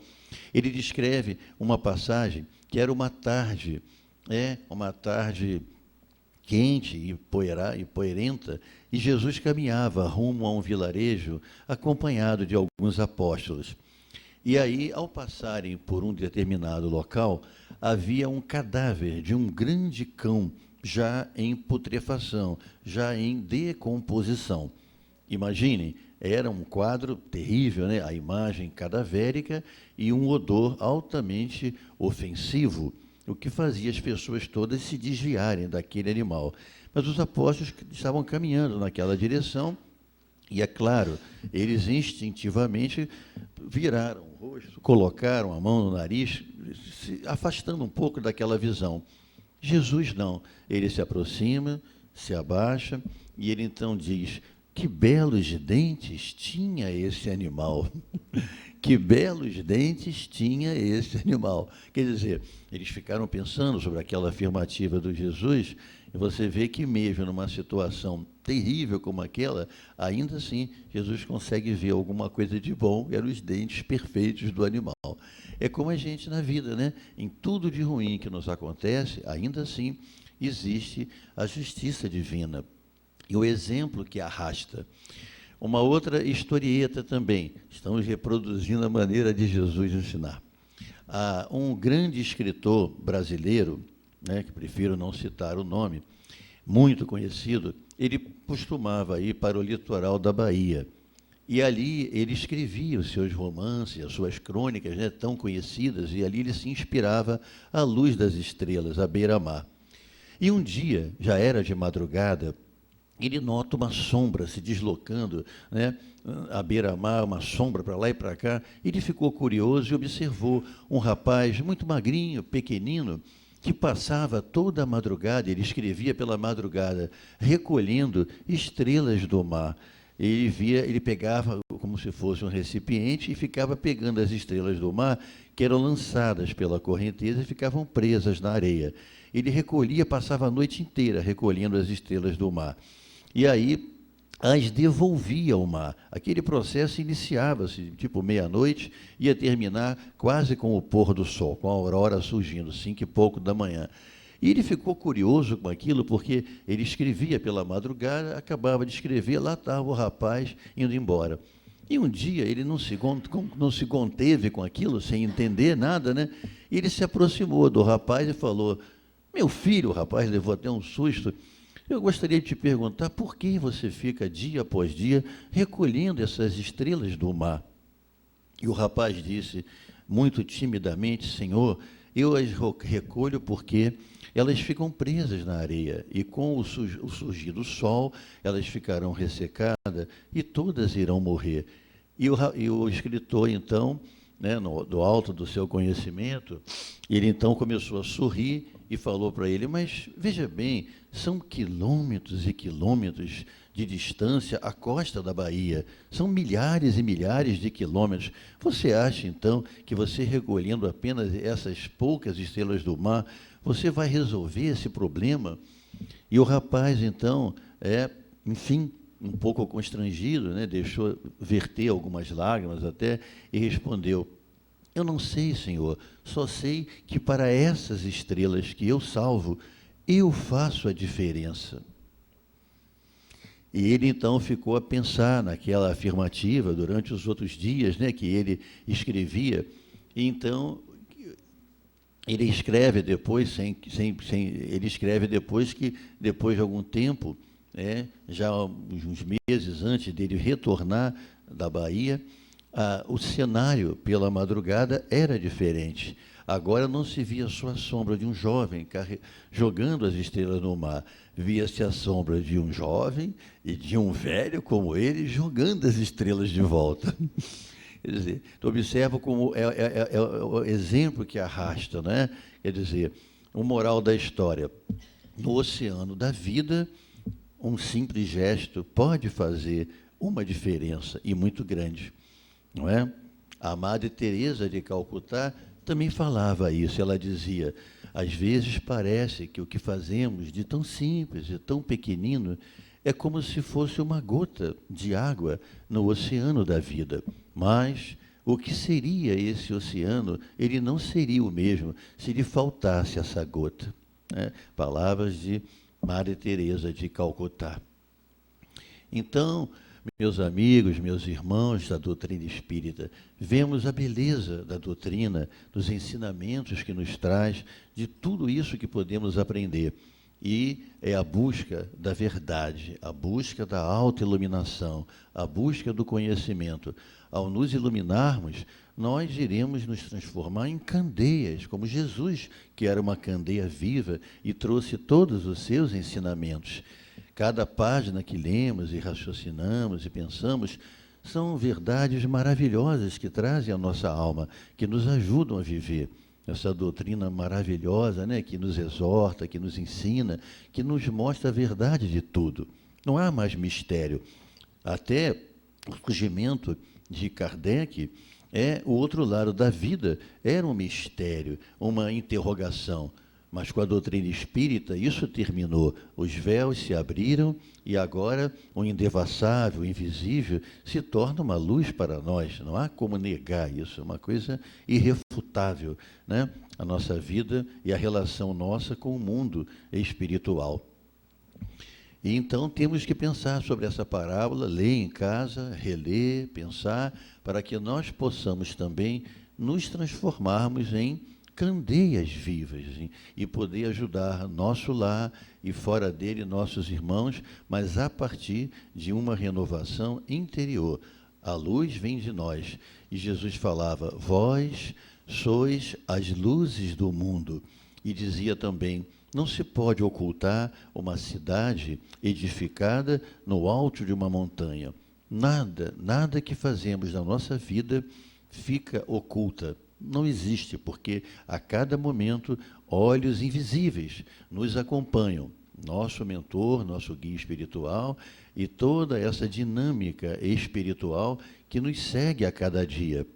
Ele descreve uma passagem que era uma tarde quente e poeirenta, e Jesus caminhava rumo a um vilarejo, acompanhado de alguns apóstolos. E aí, ao passarem por um determinado local, havia um cadáver de um grande cão, já em putrefação, já em decomposição. Imaginem, era um quadro terrível, né? A imagem cadavérica e um odor altamente ofensivo, o que fazia as pessoas todas se desviarem daquele animal. Mas os apóstolos estavam caminhando naquela direção e, é claro, eles instintivamente viraram o rosto, colocaram a mão no nariz, se afastando um pouco daquela visão. Jesus não, ele se aproxima, se abaixa e ele então diz: que belos dentes tinha esse animal. Que belos dentes tinha esse animal. Quer dizer, eles ficaram pensando sobre aquela afirmativa do Jesus, e você vê que mesmo numa situação terrível como aquela, ainda assim, Jesus consegue ver alguma coisa de bom, eram os dentes perfeitos do animal. É como a gente na vida, né? Em tudo de ruim que nos acontece, ainda assim, existe a justiça divina. E o exemplo que arrasta. Uma outra historieta também, estamos reproduzindo a maneira de Jesus ensinar. Um grande escritor brasileiro, né, que prefiro não citar o nome, muito conhecido, ele costumava ir para o litoral da Bahia. E ali ele escrevia os seus romances, as suas crônicas, né, tão conhecidas, e ali ele se inspirava à luz das estrelas, à beira-mar. E um dia, já era de madrugada, ele nota uma sombra se deslocando, né, à beira-mar, uma sombra para lá e para cá. Ele ficou curioso e observou um rapaz muito magrinho, pequenino, que passava toda a madrugada, ele escrevia pela madrugada, recolhendo estrelas do mar. Ele pegava como se fosse um recipiente e ficava pegando as estrelas do mar, que eram lançadas pela correnteza e ficavam presas na areia. Ele recolhia, passava a noite inteira recolhendo as estrelas do mar. E aí as devolvia ao mar. Aquele processo iniciava-se, tipo meia-noite, ia terminar quase com o pôr do sol, com a aurora surgindo, 5 e pouco da manhã. E ele ficou curioso com aquilo, porque ele escrevia pela madrugada, acabava de escrever, lá estava o rapaz indo embora. E um dia ele não se conteve com aquilo, sem entender nada, né? E ele se aproximou do rapaz e falou: meu filho, o rapaz levou até um susto, eu gostaria de te perguntar por que você fica dia após dia recolhendo essas estrelas do mar. E o rapaz disse, muito timidamente: Senhor, eu as recolho porque elas ficam presas na areia, e com o surgir do sol, elas ficarão ressecadas e todas irão morrer. E o escritor, então, né, do alto do seu conhecimento, ele então começou a sorrir e falou para ele: mas veja bem, são quilômetros e quilômetros de distância à costa da Bahia, são milhares e milhares de quilômetros. Você acha, então, que você recolhendo apenas essas poucas estrelas do mar, você vai resolver esse problema? E o rapaz, então, enfim, um pouco constrangido, né, deixou verter algumas lágrimas até, e respondeu: eu não sei, Senhor, só sei que para essas estrelas que eu salvo, eu faço a diferença. E ele, então, ficou a pensar naquela afirmativa durante os outros dias, né, que ele escrevia. E, então, ele escreve depois, ele escreve depois que, depois de algum tempo, já uns meses antes dele retornar da Bahia, o cenário pela madrugada era diferente. Agora não se via só a sombra de um jovem jogando as estrelas no mar, via-se a sombra de um jovem e de um velho como ele jogando as estrelas de volta. Quer dizer, tu observa como é o exemplo que arrasta, né? Quer dizer, o moral da história. No oceano da vida, um simples gesto pode fazer uma diferença, e muito grande, não é? A Madre Teresa de Calcutá também falava isso. Ela dizia, às vezes parece que o que fazemos de tão simples e tão pequenino é como se fosse uma gota de água no oceano da vida. Mas o que seria esse oceano? Ele não seria o mesmo se lhe faltasse essa gota. Né? Palavras de Madre Teresa de Calcutá. Então, meus amigos, meus irmãos da doutrina espírita, vemos a beleza da doutrina, dos ensinamentos que nos traz, de tudo isso que podemos aprender. E é a busca da verdade, a busca da autoiluminação, a busca do conhecimento. Ao nos iluminarmos, nós iremos nos transformar em candeias, como Jesus, que era uma candeia viva e trouxe todos os seus ensinamentos. Cada página que lemos e raciocinamos e pensamos são verdades maravilhosas que trazem à nossa alma, que nos ajudam a viver. Essa doutrina maravilhosa, né, que nos exorta, que nos ensina, que nos mostra a verdade de tudo. Não há mais mistério. Até o surgimento de Kardec, o outro lado da vida era um mistério, uma interrogação. Mas com a doutrina espírita, isso terminou. Os véus se abriram e agora o indevassável, o invisível, se torna uma luz para nós. Não há como negar isso, é uma coisa irrefutável, né? A nossa vida e a relação nossa com o mundo espiritual. E então temos que pensar sobre essa parábola, ler em casa, reler, pensar, para que nós possamos também nos transformarmos em candeias vivas e poder ajudar nosso lar e fora dele nossos irmãos, mas a partir de uma renovação interior. A luz vem de nós. E Jesus falava, vós sois as luzes do mundo. E dizia também, não se pode ocultar uma cidade edificada no alto de uma montanha. Nada que fazemos na nossa vida fica oculta. Não existe, porque a cada momento olhos invisíveis nos acompanham. Nosso mentor, nosso guia espiritual e toda essa dinâmica espiritual que nos segue a cada dia.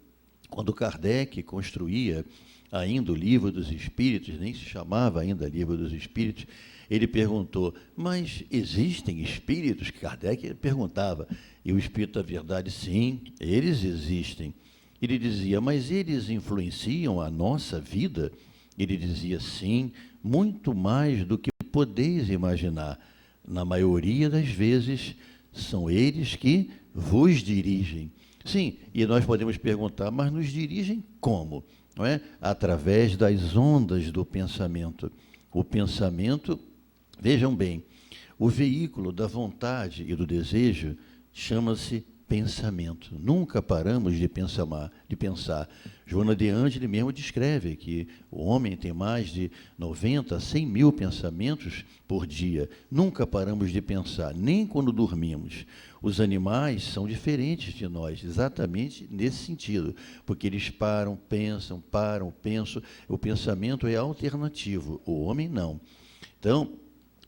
Quando Kardec construía ainda o Livro dos Espíritos, nem se chamava ainda Livro dos Espíritos, ele perguntou, mas existem espíritos? Kardec perguntava. E o Espírito da Verdade, sim, eles existem. Ele dizia, mas eles influenciam a nossa vida? Ele dizia, sim, muito mais do que podeis imaginar. Na maioria das vezes, são eles que vos dirigem. Sim, e nós podemos perguntar, mas nos dirigem como? Não é? Através das ondas do pensamento. O pensamento, vejam bem, o veículo da vontade e do desejo chama-se pensamento. Nunca paramos de pensar. Joana de Ângeles mesmo descreve que o homem tem mais de 90 a 100 mil pensamentos por dia. Nunca paramos de pensar, nem quando dormimos. Os animais são diferentes de nós, exatamente nesse sentido, porque eles pensam. O pensamento é alternativo, o homem não. Então,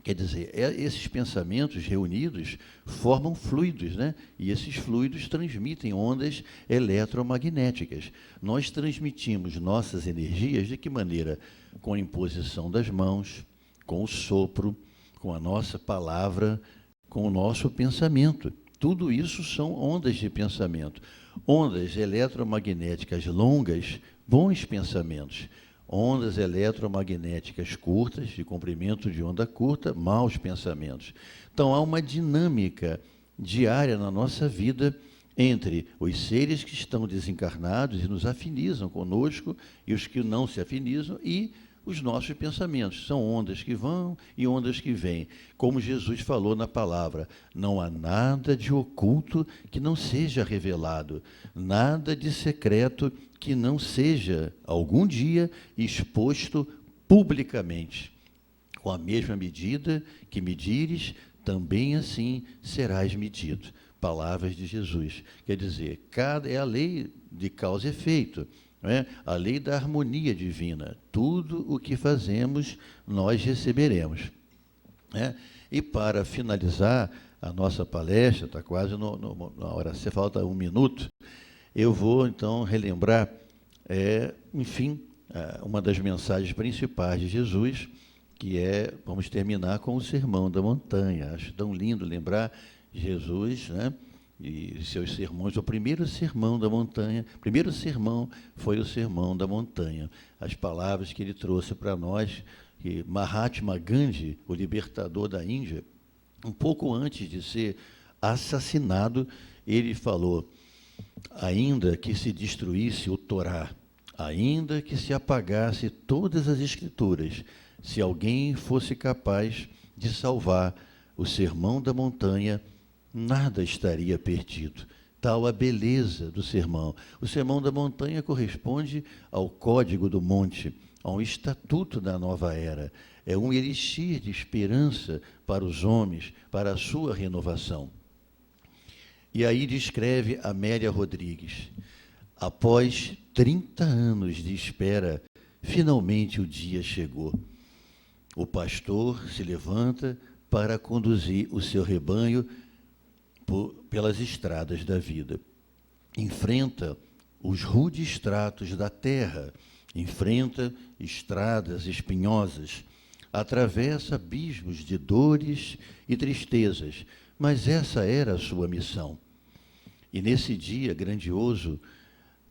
quer dizer, esses pensamentos reunidos formam fluidos, né? E esses fluidos transmitem ondas eletromagnéticas. Nós transmitimos nossas energias de que maneira? Com a imposição das mãos, com o sopro, com a nossa palavra, com o nosso pensamento. Tudo isso são ondas de pensamento. Ondas eletromagnéticas longas, bons pensamentos. ondas eletromagnéticas curtas, de comprimento de onda curta, maus pensamentos. Então, há uma dinâmica diária na nossa vida entre os seres que estão desencarnados e nos afinizam conosco e os que não se afinizam e os nossos pensamentos. São ondas que vão e ondas que vêm. Como Jesus falou na palavra, não há nada de oculto que não seja revelado, nada de secreto que não seja, algum dia, exposto publicamente. Com a mesma medida que medires, também assim serás medido. Palavras de Jesus. Quer dizer, é a lei de causa e efeito, não é? A lei da harmonia divina. Tudo o que fazemos, nós receberemos. Né? E para finalizar a nossa palestra, está quase na hora, se falta 1 minuto, eu vou então relembrar, uma das mensagens principais de Jesus, que vamos terminar com o Sermão da Montanha. Acho tão lindo lembrar Jesus, né, e seus sermões. O primeiro sermão da montanha, o primeiro sermão foi o Sermão da Montanha. As palavras que ele trouxe para nós, que Mahatma Gandhi, o libertador da Índia, um pouco antes de ser assassinado, ele falou: ainda que se destruísse o Torá, ainda que se apagasse todas as escrituras, se alguém fosse capaz de salvar o Sermão da Montanha, nada estaria perdido. Tal a beleza do sermão. O Sermão da Montanha corresponde ao Código do Monte, a um estatuto da nova era. É um elixir de esperança para os homens, para a sua renovação. E aí descreve Amélia Rodrigues: após 30 anos de espera, finalmente o dia chegou. O pastor se levanta para conduzir o seu rebanho pelas estradas da vida. Enfrenta os rudes tratos da terra, enfrenta estradas espinhosas, atravessa abismos de dores e tristezas, mas essa era a sua missão. E nesse dia grandioso,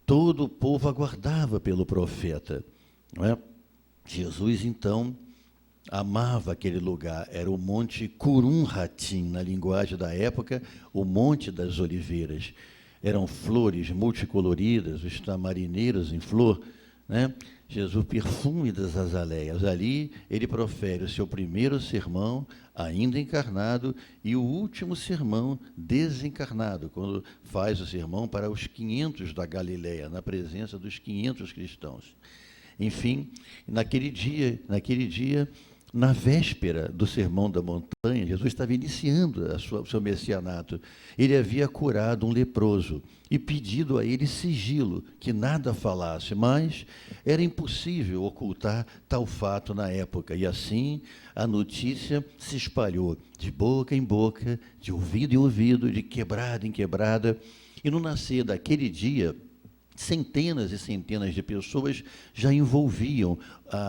todo o povo aguardava pelo profeta, não é? Jesus, então, amava aquele lugar. Era o Monte Curumhatim, na linguagem da época, o Monte das Oliveiras. Eram flores multicoloridas, os tamarineiros em flor, né? Jesus, perfume das azaleias. Ali ele profere o seu primeiro sermão, ainda encarnado, e o último sermão desencarnado, quando faz o sermão para os 500 da Galileia, na presença dos 500 cristãos. Enfim, naquele dia, na véspera do Sermão da Montanha, Jesus estava iniciando o seu messianato. Ele havia curado um leproso e pedido a ele sigilo, que nada falasse, mas era impossível ocultar tal fato na época. E assim a notícia se espalhou de boca em boca, de ouvido em ouvido, de quebrada em quebrada. E no nascer daquele dia, centenas e centenas de pessoas já envolviam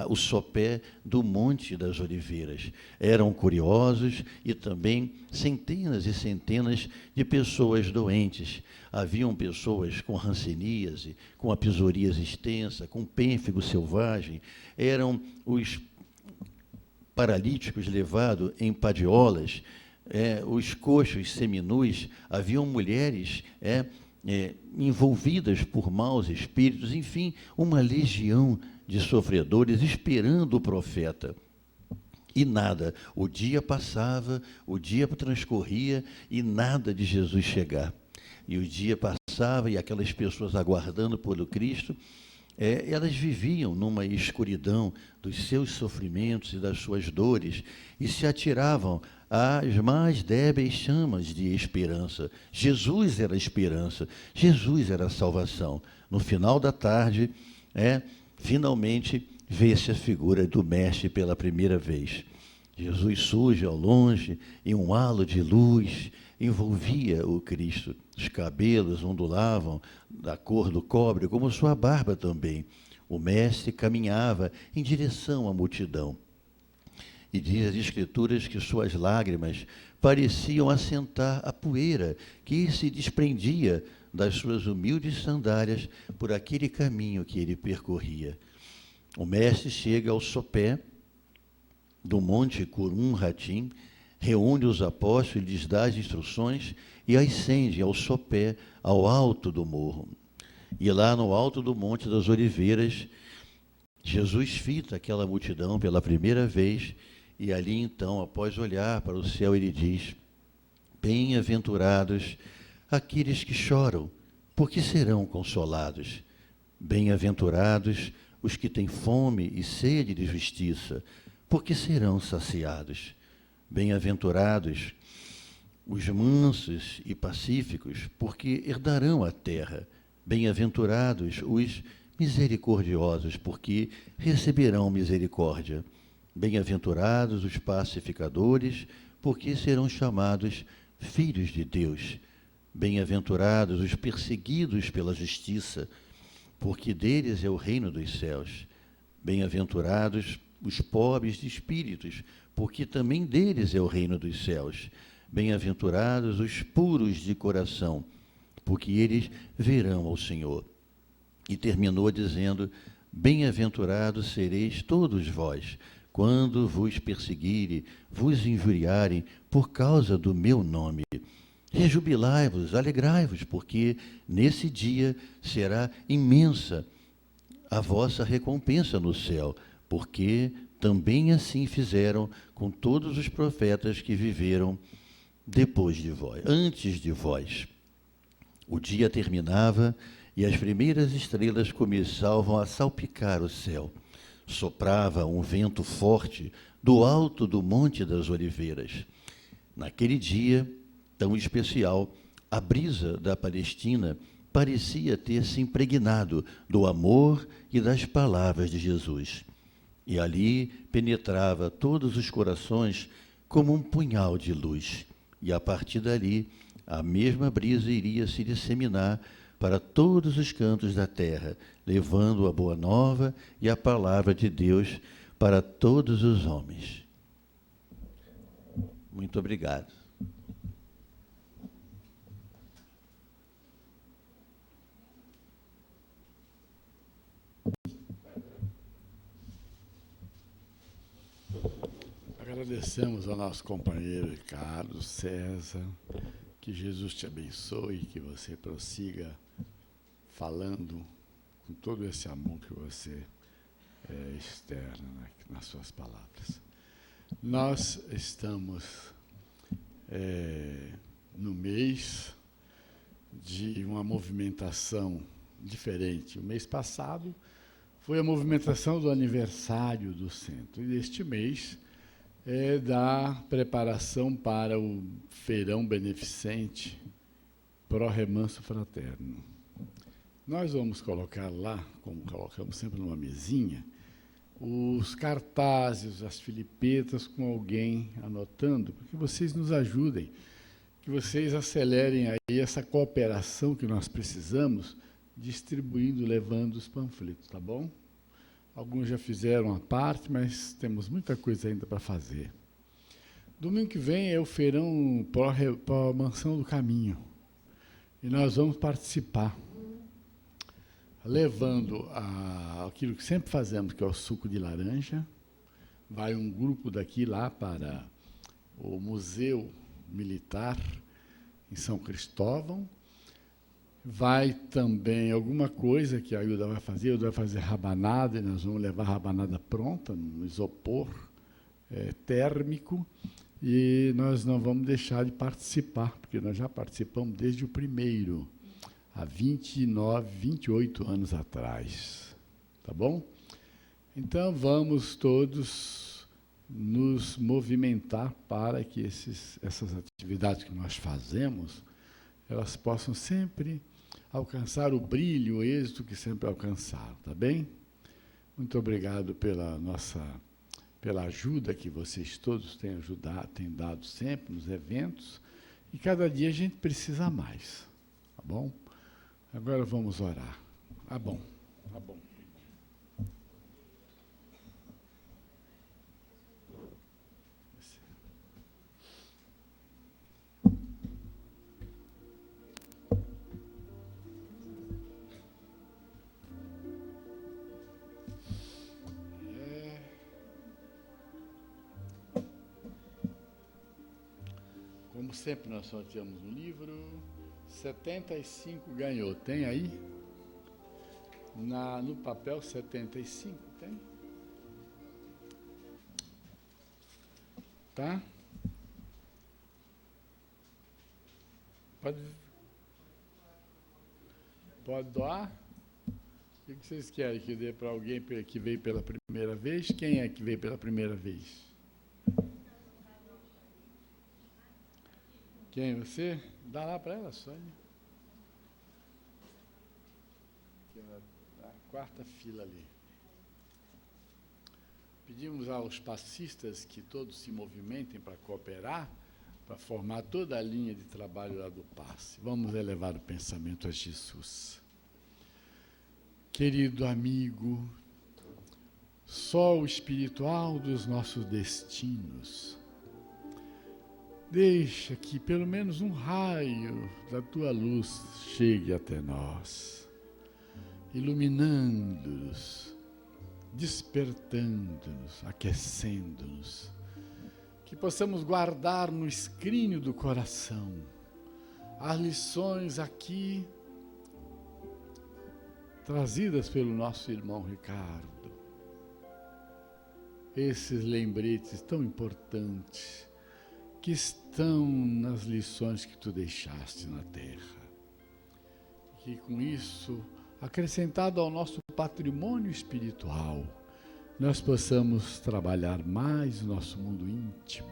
o sopé do Monte das Oliveiras. Eram curiosos e também centenas e centenas de pessoas doentes. Haviam pessoas com hanseníase, com a psoríase extensa, com pênfigo selvagem. Eram os paralíticos levados em padiolas, os coxos seminus. Haviam mulheres envolvidas por maus espíritos, enfim, uma legião de sofredores esperando o profeta. E nada, o dia passava, o dia transcorria e nada de Jesus chegar. E o dia passava e aquelas pessoas aguardando pelo Cristo, elas viviam numa escuridão dos seus sofrimentos e das suas dores e se atiravam às mais débeis chamas de esperança. Jesus era a esperança, Jesus era a salvação. No final da tarde, finalmente vê-se a figura do Mestre pela primeira vez. Jesus surge ao longe e um halo de luz envolvia o Cristo. Os cabelos ondulavam da cor do cobre, como sua barba também. O Mestre caminhava em direção à multidão. E diz as Escrituras que suas lágrimas pareciam assentar a poeira que se desprendia das suas humildes sandálias por aquele caminho que ele percorria. O mestre chega ao sopé do monte Curum Hatim, reúne os apóstolos e lhes dá as instruções e ascende ao sopé, ao alto do morro. E lá no alto do Monte das Oliveiras, Jesus fita aquela multidão pela primeira vez e ali então, após olhar para o céu, ele diz: bem-aventurados aqueles que choram, porque serão consolados. Bem-aventurados os que têm fome e sede de justiça, porque serão saciados. Bem-aventurados os mansos e pacíficos, porque herdarão a terra. Bem-aventurados os misericordiosos, porque receberão misericórdia. Bem-aventurados os pacificadores, porque serão chamados filhos de Deus. Bem-aventurados os perseguidos pela justiça, porque deles é o reino dos céus. Bem-aventurados os pobres de espíritos, porque também deles é o reino dos céus. Bem-aventurados os puros de coração, porque eles verão ao Senhor. E terminou dizendo: bem-aventurados sereis todos vós, quando vos perseguirem, vos injuriarem por causa do meu nome. Rejubilai-vos, alegrai-vos, porque nesse dia será imensa a vossa recompensa no céu, porque também assim fizeram com todos os profetas que viveram depois de vós, antes de vós. O dia terminava e as primeiras estrelas começavam a salpicar o céu. Soprava um vento forte do alto do Monte das Oliveiras. Naquele dia tão especial, a brisa da Palestina parecia ter se impregnado do amor e das palavras de Jesus. E ali penetrava todos os corações como um punhal de luz. E a partir dali, a mesma brisa iria se disseminar para todos os cantos da terra, levando a boa nova e a palavra de Deus para todos os homens. Muito obrigado. Agradecemos ao nosso companheiro Ricardo César, que Jesus te abençoe, que você prossiga falando com todo esse amor que você externa nas suas palavras. Nós estamos no mês de uma movimentação diferente. O mês passado foi a movimentação do aniversário do centro, e este mês é da preparação para o feirão beneficente Pro Remanso Fraterno. Nós vamos colocar lá, como colocamos sempre numa mesinha, os cartazes, as filipetas com alguém anotando, para que vocês nos ajudem, que vocês acelerem aí essa cooperação que nós precisamos, distribuindo, levando os panfletos, tá bom? Alguns já fizeram a parte, mas temos muita coisa ainda para fazer. Domingo que vem é o feirão Pro Mansão do Caminho. E nós vamos participar, levando aquilo que sempre fazemos, que é o suco de laranja. Vai um grupo daqui lá para o Museu Militar em São Cristóvão. Vai também alguma coisa que a Ilda vai fazer rabanada, e nós vamos levar a rabanada pronta, num isopor térmico, e nós não vamos deixar de participar, porque nós já participamos desde o primeiro, há 28 anos atrás. Tá bom? Então, vamos todos nos movimentar para que essas atividades que nós fazemos, elas possam sempre alcançar o brilho, o êxito que sempre alcançaram, tá bem? Muito obrigado pela ajuda que vocês todos têm dado sempre nos eventos, e cada dia a gente precisa mais, tá bom? Agora vamos orar. Tá bom, tá bom. sempre nós sorteamos um livro. 75 ganhou. Tem aí? No papel 75, tem? Tá? Pode doar? O que vocês querem que dê para alguém que veio pela primeira vez? Quem é que veio pela primeira vez? Quem? Você? Dá lá para ela, Sônia. A quarta fila ali. Pedimos aos passistas que todos se movimentem para cooperar, para formar toda a linha de trabalho lá do passe. Vamos elevar o pensamento a Jesus. Querido amigo, sol espiritual dos nossos destinos, deixa que pelo menos um raio da tua luz chegue até nós, iluminando-nos, despertando-nos, aquecendo-nos, que possamos guardar no escrínio do coração as lições aqui trazidas pelo nosso irmão Ricardo. Esses lembretes tão importantes que estão nas lições que tu deixaste na terra. Que com isso, acrescentado ao nosso patrimônio espiritual, nós possamos trabalhar mais o nosso mundo íntimo,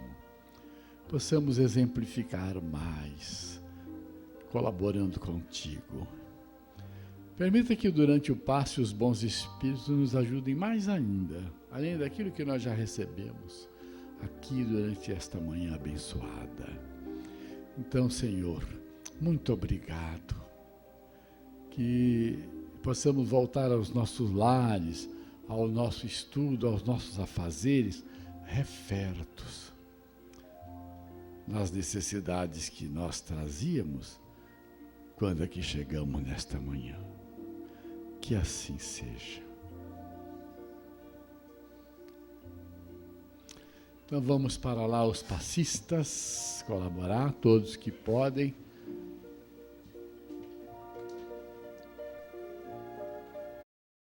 possamos exemplificar mais, colaborando contigo. Permita que durante o passe os bons espíritos nos ajudem mais ainda, além daquilo que nós já recebemos aqui durante esta manhã abençoada. Então, Senhor, muito obrigado, que possamos voltar aos nossos lares, ao nosso estudo, aos nossos afazeres, refertos nas necessidades que nós trazíamos quando aqui chegamos nesta manhã. Que assim seja. Então vamos para lá os passistas colaborar, todos que podem.